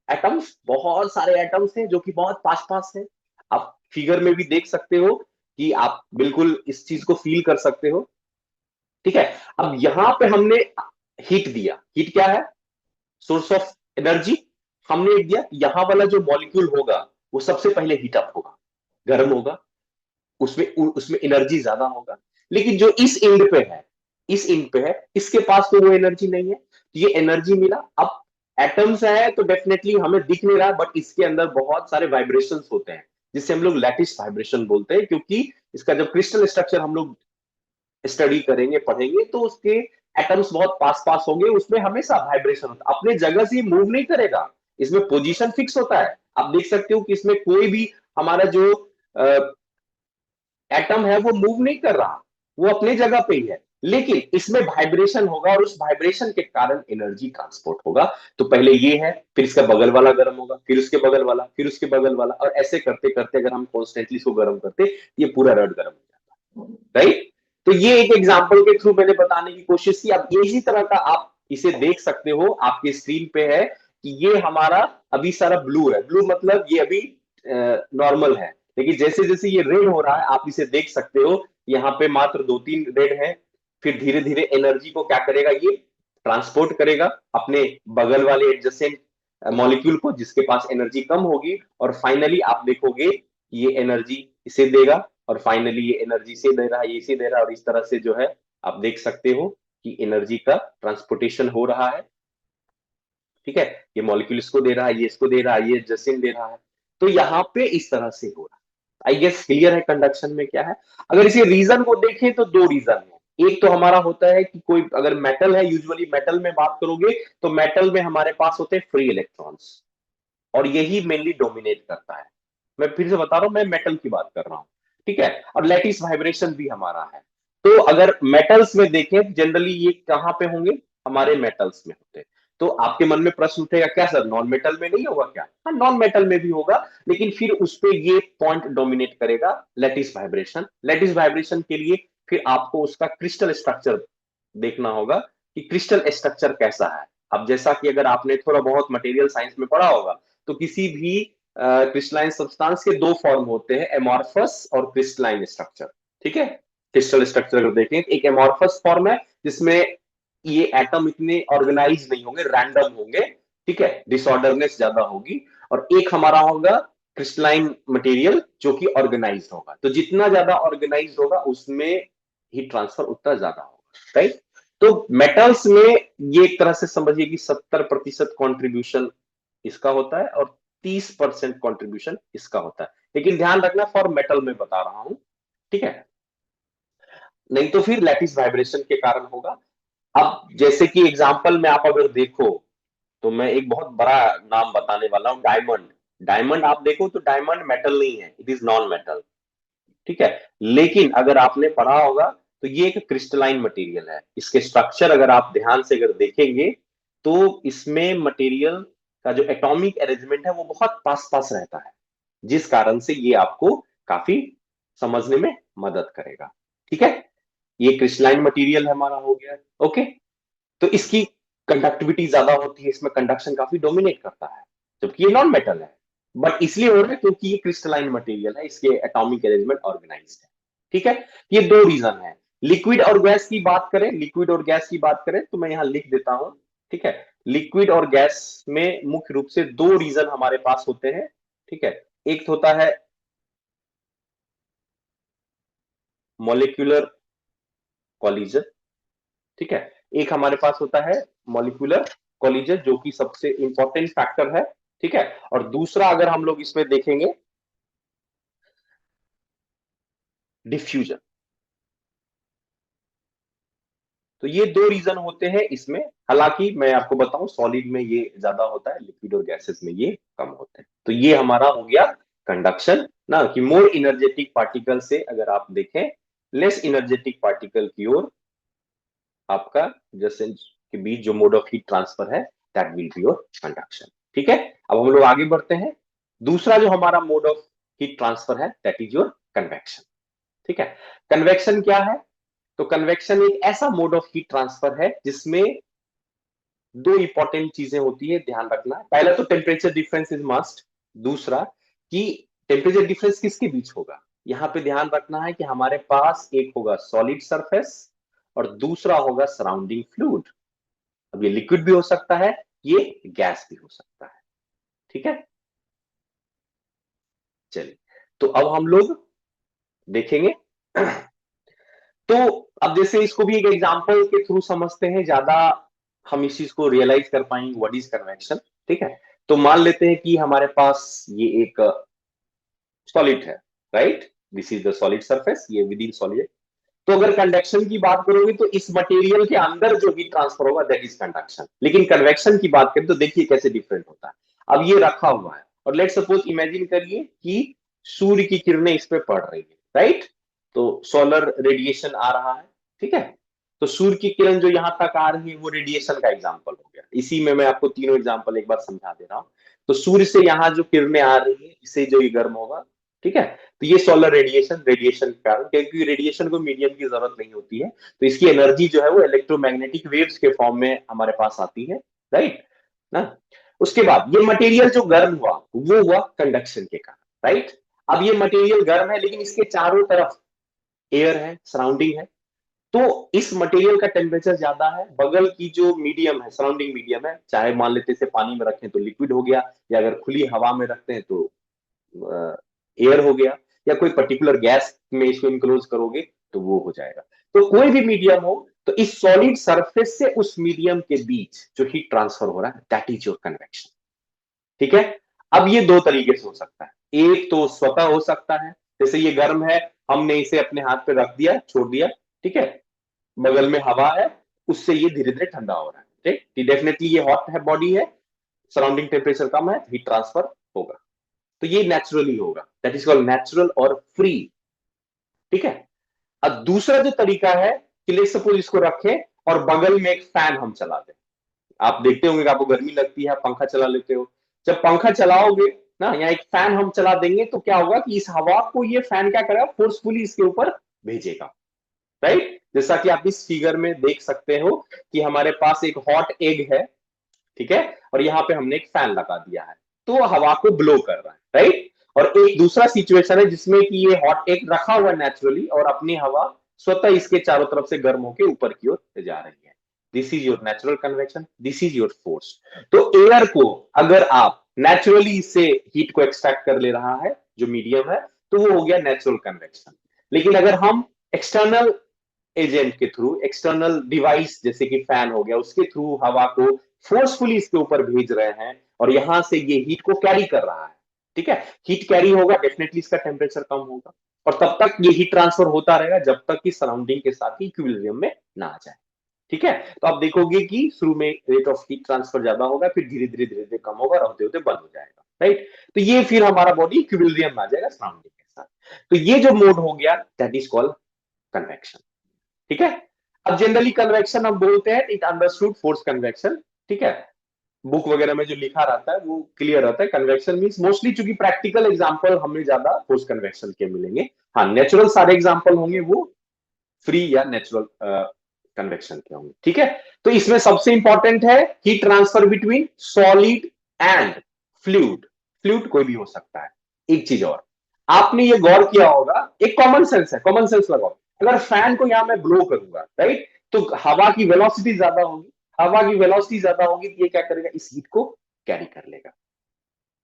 atoms, बहुत सारे एटम्स हैं जो कि बहुत पास पास हैं। आप फिगर में भी देख सकते हो कि आप बिल्कुल इस चीज को फील कर सकते हो, ठीक है। अब यहां पे हमने हीट दिया, हीट क्या है, सोर्स ऑफ एनर्जी। हमने दिया, यहां वाला जो मॉलिक्यूल होगा वो सबसे पहले हीट अप होगा, गर्म होगा, उसमें उसमें एनर्जी ज्यादा होगा। लेकिन जो इस एंड पे है, इस एंड पे है, इसके पास तो वो एनर्जी नहीं है, तो ये एनर्जी मिला। अब एटम्स है तो डेफिनेटली हमें दिख नहीं रहा, बट इसके अंदर बहुत सारे वाइब्रेशंस होते हैं, जिससे हम लोग लैटिस वाइब्रेशन बोलते हैं, क्योंकि इसका जब क्रिस्टल स्ट्रक्चर हम लोग स्टडी करेंगे, पढ़ेंगे, तो उसके एटम्स बहुत पास पास होंगे, उसमें हमेशा वाइब्रेशन होता है, अपने जगह से मूव नहीं करेगा, इसमें पोजीशन फिक्स होता है। आप देख सकते हो कि इसमें कोई भी हमारा जो एटम है वो मूव नहीं कर रहा, वो अपने जगह पे ही है। लेकिन इसमें वाइब्रेशन होगा और उस वाइब्रेशन के कारण एनर्जी ट्रांसपोर्ट होगा। तो पहले ये है, फिर इसका बगल वाला गर्म होगा, फिर उसके बगल वाला, फिर उसके बगल वाला, और ऐसे करते करते अगर हम कॉन्स्टेंटली इसको गर्म करते, ये पूरा रड गर्म हो जाता, राइट। तो ये एक एग्जांपल के थ्रू मैंने बताने की कोशिश की। अब इसी तरह का आप इसे देख सकते हो, आपकी स्क्रीन पे है कि ये हमारा अभी सारा ब्लू है, ब्लू मतलब ये अभी नॉर्मल है। लेकिन जैसे जैसे ये रेड हो रहा है, आप इसे देख सकते हो, यहाँ पे मात्र 2-3 रेड है, फिर धीरे धीरे एनर्जी को क्या करेगा, ये ट्रांसपोर्ट करेगा अपने बगल वाले एडजेसेंट मॉलिक्यूल को, जिसके पास एनर्जी कम होगी, और फाइनली आप देखोगे ये एनर्जी इसे देगा, और फाइनली ये एनर्जी से दे रहा है, ये इसे दे रहा है, और इस तरह से जो है आप देख सकते हो कि एनर्जी का ट्रांसपोर्टेशन हो रहा है, ठीक है। ये मॉलिक्यूल इसको दे रहा है, ये इसको दे रहा है, ये जसिन दे रहा है। तो यहाँ पे इस तरह से हो रहा है। आई गेस क्लियर है कंडक्शन में क्या है। अगर इसे रीजन को देखें तो दो रीजन है। एक तो हमारा होता है कि कोई अगर मेटल है, यूजुअली मेटल में बात करोगे तो मेटल में हमारे पास होते हैं फ्री इलेक्ट्रॉन्स, और यही मेनली डोमिनेट करता है। मैं फिर से बता रहा हूं, मैं मेटल की बात कर रहा हूं, ठीक है। और लैटिस वाइब्रेशन भी हमारा है। तो अगर मेटल्स में देखें, जनरली ये कहां पे होंगे, हमारे मेटल्स में होते हैं। तो आपके मन में प्रश्न उठेगा, क्या सर नॉन मेटल में नहीं होगा क्या? हाँ, नॉन मेटल में भी होगा, लेकिन फिर उस पे ये पॉइंट डोमिनेट करेगा, लैटिस वाइब्रेशन। लैटिस वाइब्रेशन के लिए फिर आपको उसका क्रिस्टल स्ट्रक्चर देखना होगा कि क्रिस्टल स्ट्रक्चर कैसा है। अब जैसा कि अगर आपने थोड़ा बहुत मटेरियल साइंस में पढ़ा होगा, तो किसी भी क्रिस्टलाइन सब्सटेंस के दो फॉर्म होते हैं, एमॉर्फस और क्रिस्टलाइन स्ट्रक्चर, ठीक है। क्रिस्टल स्ट्रक्चर अगर देखें, एक एमॉर्फस फॉर्म है जिसमें ये एटम इतने ऑर्गेनाइज नहीं होंगे, रैंडम होंगे, ठीक है, डिसऑर्डरनेस ज्यादा होगी। और एक हमारा होगा क्रिस्टलाइन मटेरियल जो कि ऑर्गेनाइज होगा। तो जितना ज्यादा ऑर्गेनाइज होगा उसमें हीट ट्रांसफर उतना ज्यादा होगा, राइट। तो मेटल्स में ये एक तरह से समझिए कि 70% कॉन्ट्रीब्यूशन इसका होता है और 30% कॉन्ट्रीब्यूशन इसका होता है। लेकिन ध्यान रखना, फॉर मेटल में बता रहा हूं, ठीक है, नहीं तो फिर लैटिस वाइब्रेशन के कारण होगा। अब जैसे कि एग्जांपल में आप अगर देखो, तो मैं एक बहुत बड़ा नाम बताने वाला हूं, डायमंड। डायमंड आप देखो तो डायमंड मेटल नहीं है, इट इज नॉन मेटल, ठीक है। लेकिन अगर आपने पढ़ा होगा तो ये एक क्रिस्टलाइन मटेरियल है। इसके स्ट्रक्चर अगर आप ध्यान से अगर देखेंगे, तो इसमें मटेरियल का जो एटॉमिक अरेंजमेंट है वो बहुत पास पास रहता है, जिस कारण से ये आपको काफी समझने में मदद करेगा, ठीक है। ये क्रिस्टलाइन मटेरियल हमारा हो गया, ओके। तो इसकी कंडक्टिविटी ज्यादा होती है, इसमें कंडक्शन काफी डोमिनेट करता है, जबकि ये नॉन मेटल है। बट इसलिए हो रहा है क्योंकि ये क्रिस्टलाइन मटेरियल है, इसके एटॉमिक अरेंजमेंट ऑर्गेनाइज्ड है, ठीक है। ये दो रीजन है। लिक्विड और गैस की बात करें, लिक्विड और गैस की बात करें तो मैं यहां लिख देता हूं, ठीक है। लिक्विड और गैस में मुख्य रूप से दो रीजन हमारे पास होते हैं, ठीक है। एक होता है मॉलिक्यूलर कॉलिजन, ठीक है। एक हमारे पास होता है मॉलिक्यूलर कॉलिजन जो कि सबसे इंपॉर्टेंट फैक्टर है, ठीक है। और दूसरा अगर हम लोग इसमें देखेंगे डिफ्यूजन। तो ये दो रीजन होते हैं इसमें, हालांकि मैं आपको बताऊं सॉलिड में ये ज्यादा होता है, लिक्विड और गैसेस में ये कम होते हैं। तो ये हमारा हो गया कंडक्शन ना, कि मोर इनर्जेटिक पार्टिकल से अगर आप देखें लेस इनर्जेटिक पार्टिकल की ओर आपका जैसे के बीच जो मोड ऑफ हीट ट्रांसफर है that will be your conduction, ठीक है। अब हम लोग आगे बढ़ते हैं। दूसरा जो हमारा मोड ऑफ हीट ट्रांसफर है दैट इज योर कन्वेक्शन, ठीक है। कन्वेक्शन क्या है? तो कन्वेक्शन एक ऐसा मोड ऑफ हीट ट्रांसफर है जिसमें दो इंपॉर्टेंट चीजें होती है, ध्यान रखना। पहला तो टेम्परेचर डिफरेंस इज मस्ट। दूसरा कि टेम्परेचर डिफरेंस किसके बीच होगा? यहां पे ध्यान रखना है कि हमारे पास एक होगा सॉलिड सरफेस और दूसरा होगा सराउंडिंग फ्लूइड। अब ये लिक्विड भी हो सकता है, ये गैस भी हो सकता है, ठीक है। चलिए, तो अब हम लोग देखेंगे। तो अब जैसे इसको भी एक एग्जांपल के थ्रू समझते हैं, ज्यादा हम इस चीज को रियलाइज कर पाएंगे व्हाट इज कन्वेक्शन, ठीक है। तो मान लेते हैं कि हमारे पास ये एक सॉलिड है, right. This is the solid surface, ये विद इन सॉलिड। तो अगर कंडक्शन की बात करोगे तो इस मटेरियल के अंदर जो हीट ट्रांसफर होगा दैट इज कंडक्शन। लेकिन कन्वेक्शन की बात करें तो देखिए कैसे डिफरेंट होता है। अब ये रखा हुआ है और लेट सपोज इमेजिन करिए कि सूर्य की किरणें इस पे पड़ रही है, राइट। तो सोलर रेडिएशन आ रहा है, ठीक है। तो सूर्य की किरण जो यहां तक आ रही है वो रेडिएशन का एग्जाम्पल हो गया। इसी में मैं आपको तीनों एग्जाम्पल एक बार समझा दे रहा हूं। तो सूर्य से यहाँ जो किरणें आ रही है इससे जो ये गर्म होगा, ठीक है। तो ये सोलर रेडिएशन, रेडिएशन के कारण, क्योंकि रेडिएशन को मीडियम की जरूरत नहीं होती है, तो इसकी एनर्जी जो है वो इलेक्ट्रोमैग्नेटिक वेव्स के फॉर्म में हमारे पास आती है, राइट ना। उसके बाद ये मटेरियल जो गर्म हुआ वो हुआ कंडक्शन के कारण, राइट। अब ये मटेरियल गर्म है लेकिन इसके चारों तरफ एयर है, सराउंडिंग है। तो इस मटेरियल का टेम्परेचर ज्यादा है, बगल की जो मीडियम है, सराउंडिंग मीडियम है, चाहे मान लेते इसे पानी में रखें तो लिक्विड हो गया, या अगर खुली हवा में रखते हैं तो एयर हो गया, या कोई पर्टिकुलर गैस में इसको इनक्लोज करोगे तो वो हो जाएगा। तो कोई भी मीडियम हो, तो इस सॉलिड सरफेस से उस मीडियम के बीच जो हीट ट्रांसफर हो रहा है दैट इज योर कन्वेक्शन, ठीक है। अब ये दो तरीके से हो सकता है। एक तो स्वतः हो सकता है, जैसे ये गर्म है, हमने इसे अपने हाथ पे रख दिया, छोड़ दिया, ठीक है। बगल में हवा है, उससे ये धीरे धीरे ठंडा हो रहा है, ठीक। डेफिनेटली ये हॉट है, बॉडी है, सराउंडिंग टेम्परेचर कम है, हीट ट्रांसफर होगा। तो ये नेचुरली होगा, दैट इज कॉल्ड नेचुरल और फ्री, ठीक है। अब दूसरा जो तरीका है कि लेट्स सपोज इसको रखें और बगल में एक फैन हम चला दें। आप देखते होंगे कि आपको गर्मी लगती है, आप पंखा चला लेते हो। जब पंखा चलाओगे ना, या एक फैन हम चला देंगे तो क्या होगा कि इस हवा को ये फैन क्या करेगा, फोर्सफुली इसके ऊपर भेजेगा, राइट। जैसा कि आप इस फिगर में देख सकते हो कि हमारे पास एक हॉट एग है, ठीक है, और यहाँ पे हमने एक फैन लगा दिया है, तो हवा को ब्लो कर रहा है, राइट। और एक दूसरा सिचुएशन है जिसमें कि ये हॉट एग रखा हुआ है नेचुरली और अपनी हवा स्वतः इसके चारों तरफ से गर्म होकर ऊपर की ओर जा रही है। This is your natural convection, this is your force. तो एयर को अगर आप नेचुरली इससे हीट को एक्सट्रैक्ट कर ले रहा है जो मीडियम है, तो वो हो गया नेचुरल कन्वेक्शन। लेकिन अगर हम एक्सटर्नल एजेंट के थ्रू, एक्सटर्नल डिवाइस जैसे कि फैन हो गया, उसके थ्रू हवा को फोर्सफुली इसके ऊपर भेज रहे हैं और यहां से ये हीट को कैरी कर रहा है, ठीक है। हीट कैरी होगा, डेफिनेटली इसका टेम्परेचर कम होगा और तब तक ये हीट ट्रांसफर होता रहेगा जब तक कि सराउंडिंग के साथ ही इक्विलिब्रियम में ना आ जाए, ठीक है। तो आप देखोगे कि शुरू में रेट ऑफ हीट ट्रांसफर ज्यादा होगा, फिर धीरे धीरे धीरे धीरे कम होगा, होते होते बंद हो जाएगा, राइट। तो ये फिर हमारा बॉडी इक्विलिब्रियम में आ जाएगा सराउंडिंग के साथ। तो ये जो मोड हो गया दैट इज कॉल्ड कन्वेक्शन, ठीक है। अब जनरली कन्वेक्शन हम बोलते हैं इट अंडरस्टूड फोर्स कन्वेक्शन, ठीक है। बुक वगैरह में जो लिखा रहता है वो क्लियर रहता है। कन्वेक्शन मींस मोस्टली, चूंकि प्रैक्टिकल एग्जांपल हमें ज्यादा फोर्स कन्वेक्शन के मिलेंगे। हाँ, नेचुरल सारे एग्जांपल होंगे वो फ्री या नेचुरल कन्वेक्शन के होंगे, ठीक है। तो इसमें सबसे इंपॉर्टेंट है heat transfer between solid and fluid. Fluid कोई भी हो सकता है। एक चीज और आपने ये गौर किया होगा, एक कॉमन सेंस है, कॉमन सेंस लगाओ। अगर फैन को यहां मैं ब्लो करूंगा, राइट, तो हवा की वेलोसिटी ज्यादा होगी। हवा की वेलोसिटी ज्यादा होगी तो ये क्या करेगा, इस हीट को कैरी कर लेगा,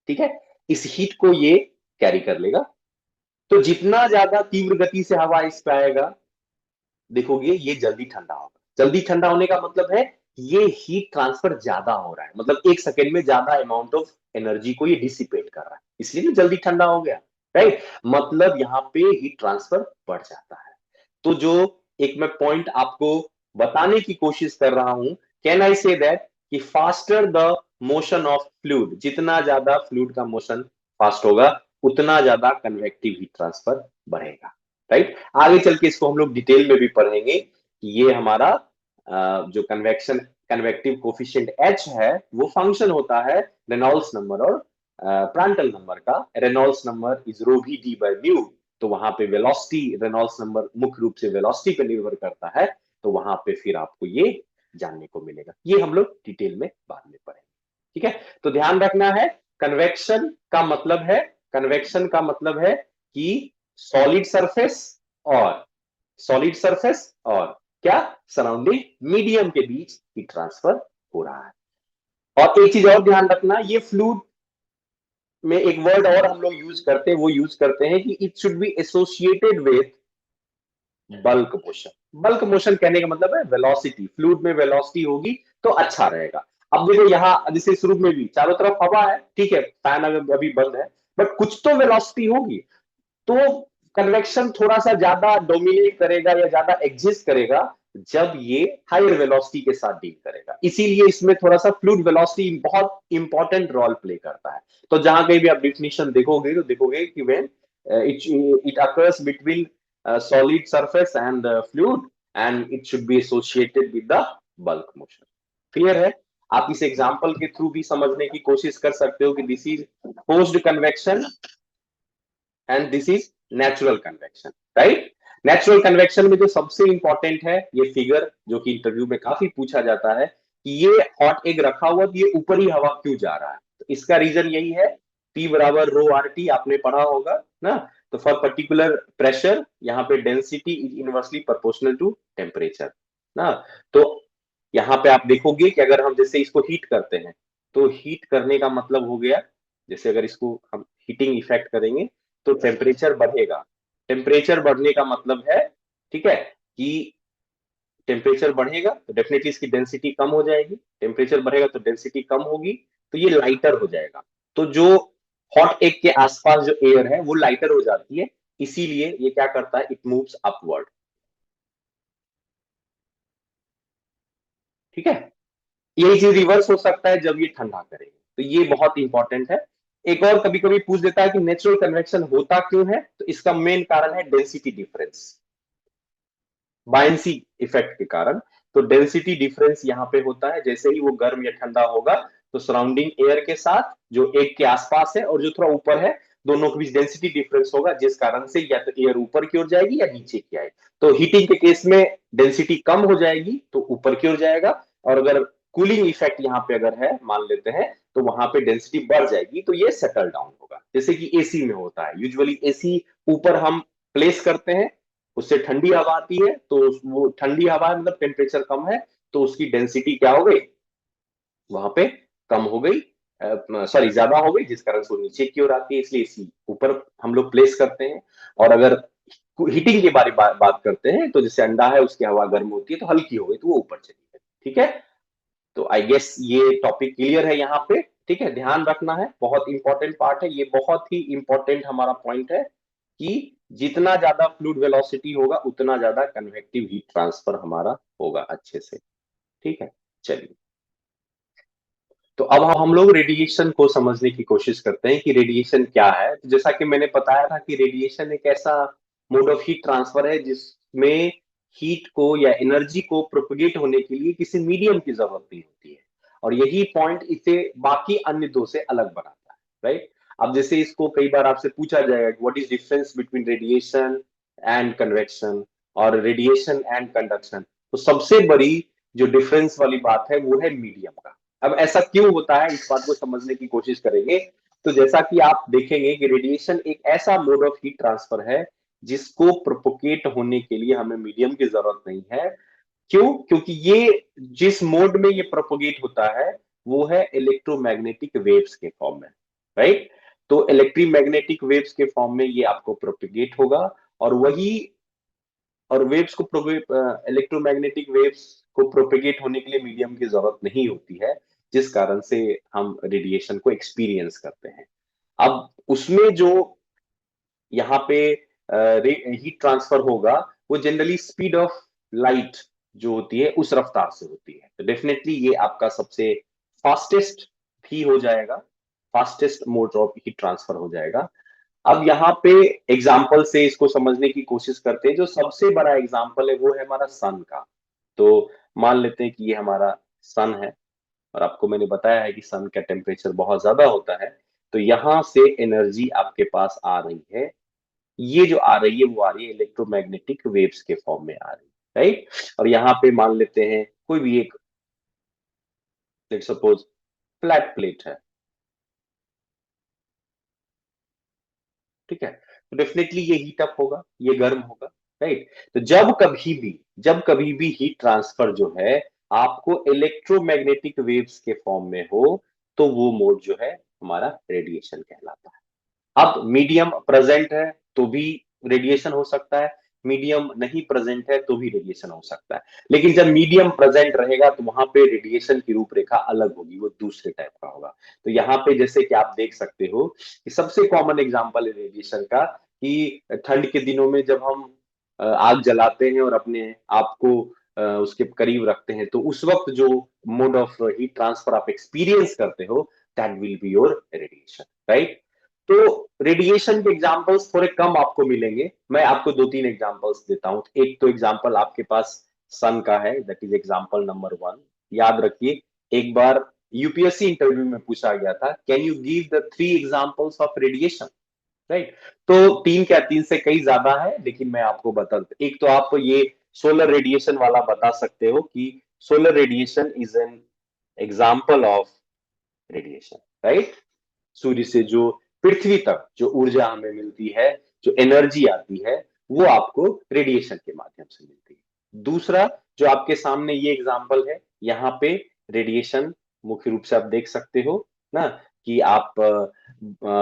ठीक है। इस हीट को ये कैरी कर लेगा तो जितना ज्यादा तीव्र गति से हवा इस पे आएगा, देखोगे ये जल्दी ठंडा होगा। जल्दी ठंडा होने का मतलब है ये हीट ट्रांसफर ज्यादा हो रहा है, मतलब 1 सेकेंड में ज्यादा अमाउंट ऑफ एनर्जी को ये डिसिपेट कर रहा है, इसलिए ना जल्दी ठंडा हो गया, राइट। मतलब यहाँ पे हीट ट्रांसफर बढ़ जाता है। तो जो एक मैं पॉइंट आपको बताने की कोशिश कर रहा हूं, कैन आई से दैट कि faster the motion of fluid, जितना ज्यादा फ्लूइड का मोशन फास्ट होगा उतना ज्यादा कन्वेक्टिव हीट ट्रांसफर बढ़ेगा, राइट। आगे चल के इसको हम लोग डिटेल में भी पढ़ेंगे कि ये हमारा जो कन्वेक्शन कन्वेक्टिव कोफिशिएंट H है वो फंक्शन होता है रेनॉल्ड्स नंबर और प्रांटल नंबर का। Reynolds number is rho V D by mu, तो वहां पे वेलोसिटी, रेनॉल्ड्स नंबर मुख्य रूप से वेलोसिटी पे निर्भर करता है, तो वहां पे फिर आपको ये जानने को मिलेगा। ये हम लोग डिटेल में बाद में पढ़ेंगे, ठीक है। तो ध्यान रखना है, कन्वेक्शन का मतलब है, कन्वेक्शन का मतलब है कि सॉलिड सरफेस और सॉलिड सरफेस और क्या सराउंडिंग मीडियम के बीच हीट ट्रांसफर हो रहा है। और एक चीज और ध्यान रखना, ये फ्लूइड में एक वर्ड और हम लोग यूज करते हैं, वो यूज करते हैं कि it should be associated with bulk motion. Bulk motion कहने का मतलब है वेलोसिटी, फ्लूइड में वेलोसिटी होगी तो अच्छा रहेगा। अब देखो यहाँ जैसे शुरू में भी चारों तरफ हवा है, ठीक है, फैन अभी बंद है, बट कुछ तो वेलोसिटी होगी, तो कन्वेक्शन थोड़ा सा ज्यादा डोमिनेट करेगा या ज्यादा एग्जिस्ट करेगा जब ये हायर वेलोसिटी के साथ डील करेगा। इसीलिए इसमें थोड़ा सा फ्लूइड वेलोसिटी बहुत इंपॉर्टेंट रोल प्ले करता है। तो जहां कहीं भी आप डिफिनेशन देखोगे तो देखोगे कि when it occurs between solid surface and fluid and it should be associated with the bulk motion। Clear है? आप इस एग्जांपल के थ्रू भी समझने की कोशिश कर सकते हो कि this is forced convection and this is natural convection, right. Natural convection में जो सबसे इंपॉर्टेंट है ये फिगर, जो कि इंटरव्यू में काफी पूछा जाता है कि ये हॉट एग रखा हुआ, तो ये ऊपर ही हवा क्यों जा रहा है? तो इसका रीजन यही है, P बराबर रो आर टी, आपने पढ़ा होगा ना। तो फॉर पर्टिकुलर प्रेशर यहाँ पे density is inversely proportional to temperature ना। तो यहाँ पे आप देखोगे कि अगर हम जैसे इसको हीट करते हैं, तो हीट करने का मतलब हो गया, जैसे अगर इसको हम हीटिंग इफेक्ट करेंगे तो टेम्परेचर बढ़ेगा। टेम्परेचर बढ़ने का मतलब है, ठीक है, कि टेम्परेचर बढ़ेगा तो डेफिनेटली इसकी डेंसिटी कम हो जाएगी, टेम्परेचर बढ़ेगा तो डेंसिटी कम होगी, तो ये लाइटर हो जाएगा। तो जो हॉट एग के आसपास जो एयर है वो लाइटर हो जाती है, इसीलिए ये क्या करता है, इट मूव्स अपवर्ड, ठीक है। यही चीज रिवर्स हो सकता है जब ये ठंडा करेगा, तो ये बहुत इंपॉर्टेंट है। एक और कभी कभी पूछ देता है कि नेचुरल कन्वेक्शन होता क्यों है, तो इसका मेन कारण है डेंसिटी डिफरेंस, बायंसी इफेक्ट के कारण। तो डेंसिटी डिफरेंस यहाँ पे होता है, जैसे ही वो गर्म या ठंडा होगा तो सराउंडिंग एयर के साथ जो एग के आसपास है और जो थोड़ा ऊपर है, दोनों के बीच डेंसिटी डिफरेंस होगा, जिस कारण से या तो एयर ऊपर की ओर जाएगी या नीचे की आएगी। तो हीटिंग के केस में डेंसिटी कम हो जाएगी तो ऊपर की ओर जाएगा, और अगर कूलिंग इफेक्ट यहाँ पे अगर है मान लेते हैं तो वहां पे डेंसिटी बढ़ जाएगी, तो ये सेटल डाउन होगा। जैसे कि एसी में होता है, यूजुअली एसी ऊपर हम प्लेस करते हैं, उससे ठंडी हवा आती है, तो वो ठंडी हवा है मतलब टेम्परेचर कम है, तो उसकी डेंसिटी क्या हो गई, वहां पे कम हो गई, सॉरी ज्यादा हो गई, जिस कारण से वो नीचे की ओर आती है, इसलिए इसी ऊपर हम लोग प्लेस करते हैं। और अगर हीटिंग के बारे बात करते हैं तो जैसे अंडा है उसकी हवा गर्म होती है तो हल्की हो गई तो वो ऊपर चली गई, ठीक है। तो आई गेस ये टॉपिक क्लियर है यहाँ पे, ठीक है। ध्यान रखना है, बहुत इंपॉर्टेंट पार्ट है ये, बहुत ही इंपॉर्टेंट हमारा पॉइंट है कि जितना ज्यादा फ्लूइड वेलोसिटी होगा उतना ज्यादा कन्वेक्टिव हीट ट्रांसफर हमारा होगा अच्छे से, ठीक है। चलिए, तो अब हम लोग रेडिएशन को समझने की कोशिश करते हैं कि रेडिएशन क्या है। तो जैसा कि मैंने बताया था कि रेडिएशन एक ऐसा मोड ऑफ हीट ट्रांसफर है जिसमें हीट को या एनर्जी को प्रोपगेट होने के लिए किसी मीडियम की जरूरत नहीं होती है, और यही पॉइंट इसे बाकी अन्य दो से अलग बनाता है, राइट। अब जैसे इसको कई बार आपसे पूछा जाएगा what is difference between radiation and convection और रेडिएशन एंड कंडक्शन, तो सबसे बड़ी जो डिफरेंस वाली बात है वो है मीडियम का। अब ऐसा क्यों होता है इस बात को समझने की कोशिश करेंगे। तो जैसा कि आप देखेंगे कि रेडिएशन एक ऐसा मोड ऑफ हीट ट्रांसफर है जिसको प्रोपोगेट होने के लिए हमें मीडियम की जरूरत नहीं है। क्यों? क्योंकि ये जिस मोड में ये प्रोपोगेट होता है वो है इलेक्ट्रोमैग्नेटिक वेव्स के फॉर्म में, राइट। तो इलेक्ट्रोमैग्नेटिक वेव्स के फॉर्म में ये आपको प्रोपिगेट होगा, और वही, और वेव्स को इलेक्ट्रोमैग्नेटिक वेव्स को प्रोपेगेट होने के लिए मीडियम की जरूरत नहीं होती है, जिस कारण से हम रेडिएशन को एक्सपीरियंस करते हैं। अब उसमें जो यहाँ पे हीट ट्रांसफर होगा, वो जनरली स्पीड ऑफ लाइट जो होती है उस रफ्तार से होती है। तो डेफिनेटली ये आपका सबसे फास्टेस्ट भी हो जाएगा, fastest mode of heat transfer हो जाएगा। अब यहाँ पे एग्जाम्पल से इसको समझने की कोशिश करते हैं। जो सबसे बड़ा एग्जाम्पल है वो है हमारा सन का। तो मान लेते हैं कि ये हमारा सन है, और आपको मैंने बताया है कि सन का टेम्परेचर बहुत ज्यादा होता है। तो यहाँ से एनर्जी आपके पास आ रही है, ये जो आ रही है वो आ रही है इलेक्ट्रोमैग्नेटिक वेव्स के फॉर्म में आ रही है, राइट। और यहाँ पे मान लेते हैं कोई भी एक, लेट्स सपोज फ्लैट प्लेट है, ठीक है, तो डेफिनेटली ये हीट अप होगा, ये गर्म होगा, राइट। तो जब कभी भी हीट ट्रांसफर जो है आपको इलेक्ट्रोमैग्नेटिक वेव्स के फॉर्म में हो, तो वो मोड जो है हमारा रेडिएशन कहलाता है। अब मीडियम प्रेजेंट है तो भी रेडिएशन हो सकता है, मीडियम नहीं प्रेजेंट है तो भी रेडिएशन हो सकता है। लेकिन जब मीडियम प्रेजेंट रहेगा तो वहां पे रेडिएशन की रूपरेखा अलग होगी, वो दूसरे टाइप का होगा। तो यहाँ पे जैसे कि आप देख सकते हो कि सबसे कॉमन एग्जांपल है रेडिएशन का, कि ठंड के दिनों में जब हम आग जलाते हैं और अपने आप को उसके करीब रखते हैं, तो उस वक्त जो मोड ऑफ हीट ट्रांसफर आप एक्सपीरियंस करते हो, that will be your radiation, right. तो रेडिएशन के एग्जांपल्स थोड़े कम आपको मिलेंगे, मैं आपको दो तीन एग्जांपल्स देता हूं। एक तो एग्जांपल आपके पास सन का है, दैट इज एग्जांपल नंबर 1। याद रखिए, एक बार यूपीएससी इंटरव्यू में पूछा गया था, can you give the 3 examples of radiation, right. तो तीन क्या, तीन से कई ज्यादा है, लेकिन मैं आपको बता, एक तो आप ये सोलर रेडिएशन वाला बता सकते हो कि solar radiation is an example of radiation, right. सूर्य से जो पृथ्वी तक जो ऊर्जा हमें मिलती है, जो एनर्जी आती है, वो आपको रेडिएशन के माध्यम से मिलती है। दूसरा जो आपके सामने ये एग्जांपल है, यहाँ पे रेडिएशन मुख्य रूप से आप देख सकते हो ना, कि आप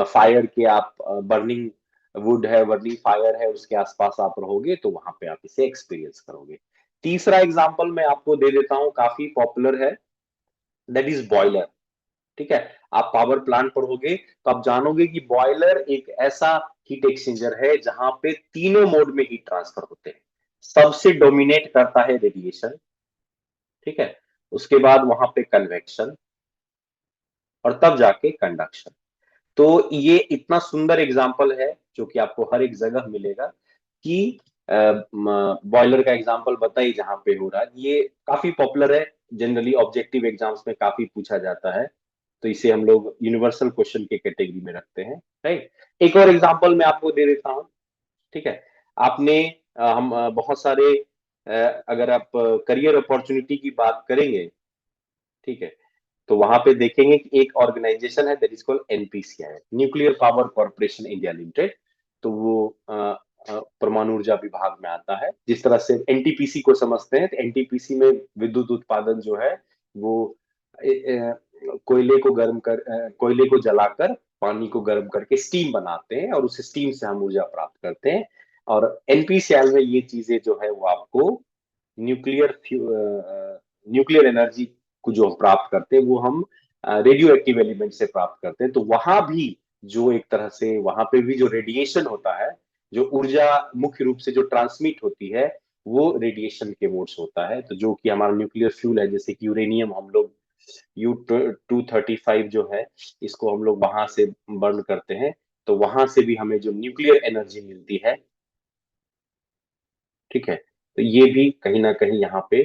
फायर के, आप बर्निंग वुड है, बर्निंग फायर है, उसके आसपास आप रहोगे तो वहां पे आप इसे एक्सपीरियंस करोगे। तीसरा एग्जांपल मैं आपको दे देता हूं, काफी पॉपुलर है, दैट इज बॉयलर। ठीक है, आप पावर प्लांट पढ़ोगे तो आप जानोगे कि बॉयलर एक ऐसा हीट एक्सचेंजर है जहां पे तीनों मोड में हीट ट्रांसफर होते हैं। सबसे डोमिनेट करता है रेडिएशन, ठीक है, उसके बाद वहां पे कन्वेक्शन, और तब जाके कंडक्शन। तो ये इतना सुंदर एग्जाम्पल है जो कि आपको हर एक जगह मिलेगा, कि बॉयलर का एग्जाम्पल बताइए जहां पे हो रहा है। ये काफी पॉपुलर है, जनरली ऑब्जेक्टिव एग्जाम्स में काफी पूछा जाता है, तो इसे हम लोग यूनिवर्सल क्वेश्चन के कैटेगरी में रखते हैं, राइट। एक और एग्जांपल मैं आपको दे देता हूं, ठीक है। आपने हम बहुत सारे अगर आप करियर अपॉर्चुनिटी की बात करेंगे, ठीक है, तो वहां पे देखेंगे कि एक ऑर्गेनाइजेशन है, that is called NPCI, nuclear power corporation India limited. तो वो परमाणु ऊर्जा विभाग में आता है। जिस तरह से एनटीपीसी को समझते हैं, तो एनटीपीसी में विद्युत उत्पादन जो है वो कोयले को कोयले को जलाकर पानी को गर्म करके स्टीम बनाते हैं, और उस स्टीम से हम ऊर्जा प्राप्त करते हैं। और एनपीसीएल में ये चीजें जो है वो आपको न्यूक्लियर न्यूक्लियर एनर्जी को जो हम प्राप्त करते हैं वो हम रेडियो एक्टिव एलिमेंट से प्राप्त करते हैं। तो वहां भी जो एक तरह से वहां पे भी जो रेडिएशन होता है, जो ऊर्जा मुख्य रूप से जो ट्रांसमिट होती है, वो रेडिएशन के मोड्स होता है। तो जो कि हमारा न्यूक्लियर फ्यूल है, जैसे कि यूरेनियम, हम लोग U-235 जो है, इसको हम लोग वहां से बर्न करते हैं, तो वहां से भी हमें जो न्यूक्लियर एनर्जी मिलती है, ठीक है। तो ये भी कहीं ना कहीं यहाँ पे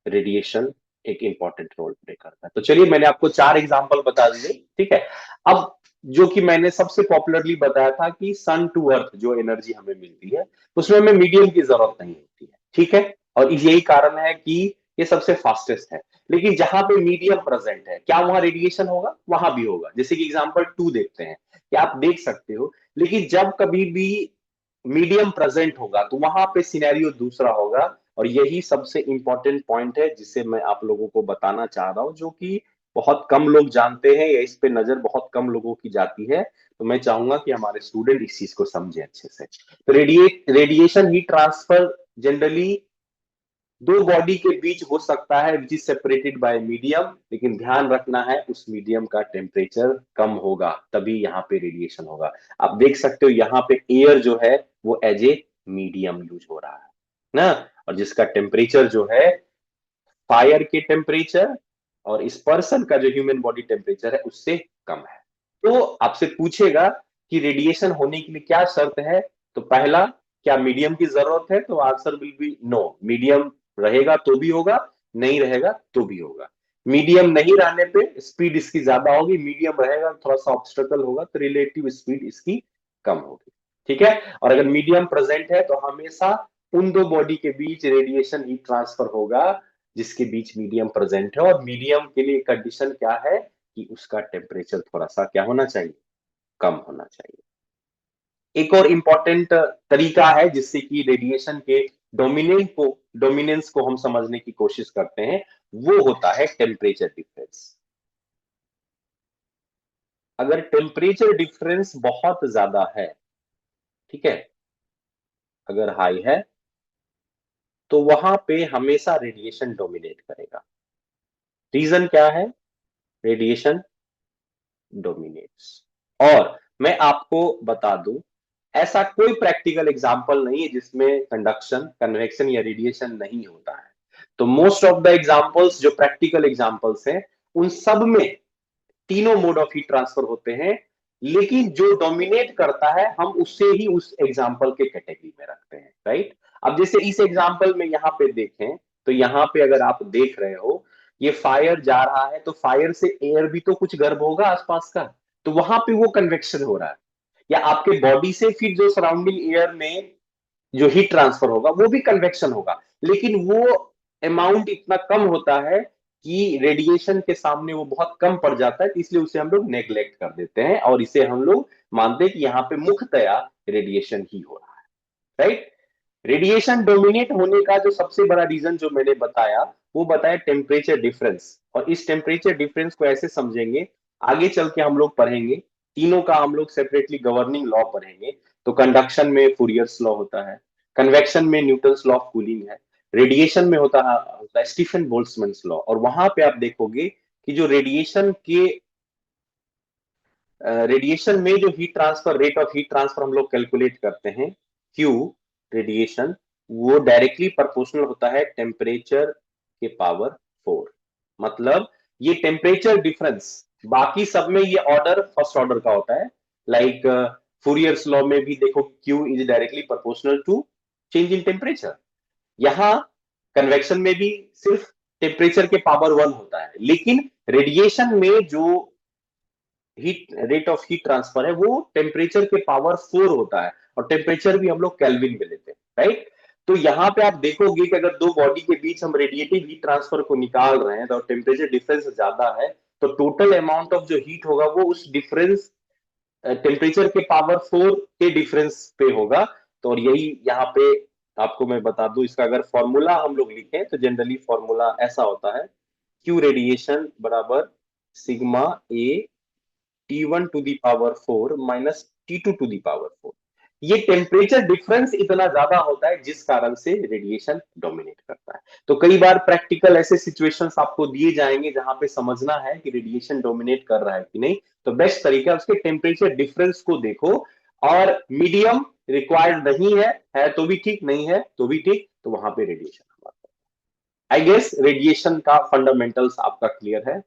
रेडिएशन एक इंपॉर्टेंट रोल प्ले करता है। तो चलिए, मैंने आपको 4 एग्जांपल बता दिए, ठीक है। अब जो कि मैंने सबसे पॉपुलरली बताया था कि सन टू अर्थ जो एनर्जी हमें मिलती है, उसमें हमें मीडियम की जरूरत नहीं होती है, ठीक है। और यही कारण है कि ये सबसे फास्टेस्ट है। लेकिन जहां पे मीडियम प्रेजेंट है, क्या वहां रेडिएशन होगा? वहां भी होगा। जैसे कि एग्जांपल 2 देखते हैं, कि आप देख सकते हो। लेकिन जब कभी भी मीडियम प्रेजेंट होगा तो वहां पे सिनेरियो दूसरा होगा। और यही सबसे इंपॉर्टेंट पॉइंट है जिसे मैं आप लोगों को बताना चाह रहा हूं, जो कि बहुत कम लोग जानते हैं या इस पे नजर बहुत कम लोगों की जाती है। तो मैं चाहूंगा कि हमारे स्टूडेंट इस चीज को समझे अच्छे से। तो रेडिएशन हीट ट्रांसफर जनरली दो बॉडी के बीच हो सकता है which is separated by medium, लेकिन ध्यान रखना है उस मीडियम का टेम्परेचर कम होगा, तभी यहाँ पे रेडिएशन होगा। आप देख सकते हो यहाँ पे एयर जो है वो एज ए मीडियम यूज हो रहा है ना, और जिसका टेम्परेचर जो है फायर के टेम्परेचर और इस पर्सन का जो ह्यूमन बॉडी टेम्परेचर है उससे कम है। तो आपसे पूछेगा कि रेडिएशन होने के लिए क्या शर्त है, तो पहला, क्या मीडियम की जरूरत है, तो answer will be no. Medium रहेगा तो भी होगा, नहीं रहेगा तो भी होगा। मीडियम नहीं रहने पे स्पीड इसकी ज्यादा होगी, मीडियम रहेगा थोड़ा सा ऑब्स्टेकल होगा तो रिलेटिव स्पीड इसकी कम होगी। ठीक है, और अगर मीडियम प्रेजेंट है तो हमेशा उन दो बॉडी के बीच रेडिएशन हीट ट्रांसफर होगा जिसके बीच मीडियम प्रेजेंट है। और मीडियम के लिए कंडीशन क्या है कि उसका टेम्परेचर थोड़ा सा क्या होना चाहिए, कम होना चाहिए। एक और इंपॉर्टेंट तरीका है जिससे कि रेडिएशन के डोमिनेंस को हम समझने की कोशिश करते हैं, वो होता है टेम्परेचर डिफरेंस। अगर टेम्परेचर डिफरेंस बहुत ज्यादा है, ठीक है, अगर हाई है, तो वहां पे हमेशा रेडिएशन डोमिनेट करेगा। रीजन क्या है? Radiation dominates. और मैं आपको बता दूं, ऐसा कोई प्रैक्टिकल एग्जाम्पल नहीं है जिसमें कंडक्शन, कन्वेक्शन या रेडिएशन नहीं होता है। तो मोस्ट ऑफ द एग्जाम्पल्स जो प्रैक्टिकल एग्जाम्पल्स हैं उन सब में तीनों मोड ऑफ हीट ट्रांसफर होते हैं, लेकिन जो डोमिनेट करता है हम उससे ही उस एग्जाम्पल के कैटेगरी में रखते हैं, राइट। अब जैसे इस एग्जाम्पल में यहाँ पे देखें, तो यहाँ पे अगर आप देख रहे हो ये फायर जा रहा है, तो फायर से एयर भी तो कुछ गर्म होगा आसपास का, तो वहां पे वो कन्वेक्शन हो रहा है। या आपके बॉडी से फिर जो सराउंडिंग एयर में जो हीट ट्रांसफर होगा वो भी कन्वेक्शन होगा, लेकिन वो अमाउंट इतना कम होता है कि रेडिएशन के सामने वो बहुत कम पड़ जाता है, तो इसलिए उसे हम लोग नेग्लेक्ट कर देते हैं और इसे हम लोग मानते हैं कि यहाँ पे मुख्यतया रेडिएशन ही हो रहा है, राइट। रेडिएशन डोमिनेट होने का जो सबसे बड़ा रीजन जो मैंने बताया, वो बताया टेम्परेचर डिफरेंस। और इस टेम्परेचर डिफरेंस को ऐसे समझेंगे, आगे चल के हम लोग पढ़ेंगे, तीनों का हम लोग सेपरेटली गवर्निंग लॉ पढ़ेंगे। तो कंडक्शन में फूरियर्स लॉ होता है, कन्वेक्शन में न्यूटन्स लॉ ऑफ कूलिंग है, रेडिएशन में होता है स्टीफन बोल्ट्जमैन लॉ। और वहां पे आप देखोगे कि जो रेडिएशन में जो heat transfer, rate of heat transfer हम लोग कैलकुलेट करते हैं, क्यू रेडिएशन, वो डायरेक्टली प्रोपोर्शनल होता है टेम्परेचर के पावर 4। मतलब ये टेम्परेचर डिफरेंस, बाकी सब में ये ऑर्डर फर्स्ट ऑर्डर का होता है, लाइक फूरियर्स लॉ में भी देखो Q is directly proportional to change in temperature. यहां कन्वेक्शन में भी सिर्फ टेम्परेचर के पावर 1 होता है, लेकिन रेडिएशन में जो heat rate of heat transfer है वो टेम्परेचर के पावर 4 होता है, और टेम्परेचर भी हम लोग केल्विन में लेते हैं, राइट। तो यहां पे आप देखोगे कि अगर दो बॉडी के बीच हम रेडिएटिव हीट ट्रांसफर को निकाल रहे हैं तो टेम्परेचर डिफरेंस ज्यादा है, तो टोटल अमाउंट ऑफ जो हीट होगा वो उस डिफरेंस टेम्परेचर के पावर 4 के डिफरेंस पे होगा। तो और यही यहाँ पे आपको मैं बता दूं, इसका अगर फॉर्मूला हम लोग लिखें तो जनरली फॉर्मूला ऐसा होता है, क्यू रेडिएशन बराबर sigma A T1 to the power 4 minus T2 to the power 4। ये टेम्परेचर डिफरेंस इतना ज्यादा होता है जिस कारण से रेडिएशन डोमिनेट करता है। तो कई बार प्रैक्टिकल ऐसे सिचुएशंस आपको दिए जाएंगे जहां पे समझना है कि रेडिएशन डोमिनेट कर रहा है कि नहीं, तो बेस्ट तरीका उसके टेम्परेचर डिफरेंस को देखो। और मीडियम रिक्वायर्ड नहीं है तो भी ठीक, नहीं है तो भी ठीक, तो वहां पे रेडिएशन। आई गेस रेडिएशन का फंडामेंटल्स आपका क्लियर है।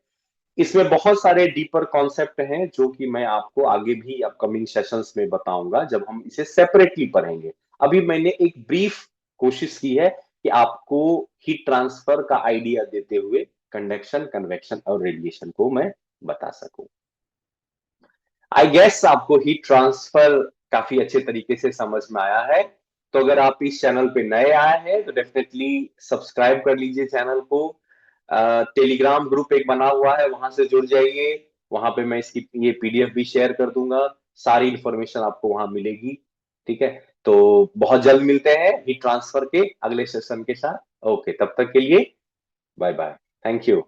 इसमें बहुत सारे डीपर कॉन्सेप्ट हैं जो कि मैं आपको आगे भी अपकमिंग सेशंस में बताऊंगा जब हम इसे सेपरेटली पढ़ेंगे। अभी मैंने एक ब्रीफ कोशिश की है कि आपको हीट ट्रांसफर का आइडिया देते हुए कंडक्शन, कन्वेक्शन और रेडिएशन को मैं बता सकूं। आई गेस आपको हीट ट्रांसफर काफी अच्छे तरीके से समझ में आया है। तो अगर आप इस चैनल पे नए आए हैं तो डेफिनेटली सब्सक्राइब कर लीजिए चैनल को। टेलीग्राम ग्रुप एक बना हुआ है, वहां से जुड़ जाइए। वहां पे मैं इसकी ये पीडीएफ भी शेयर कर दूंगा, सारी इंफॉर्मेशन आपको वहां मिलेगी। ठीक है, तो बहुत जल्द मिलते हैं हीट ट्रांसफर के अगले सेशन के साथ। ओके, तब तक के लिए बाय बाय, थैंक यू।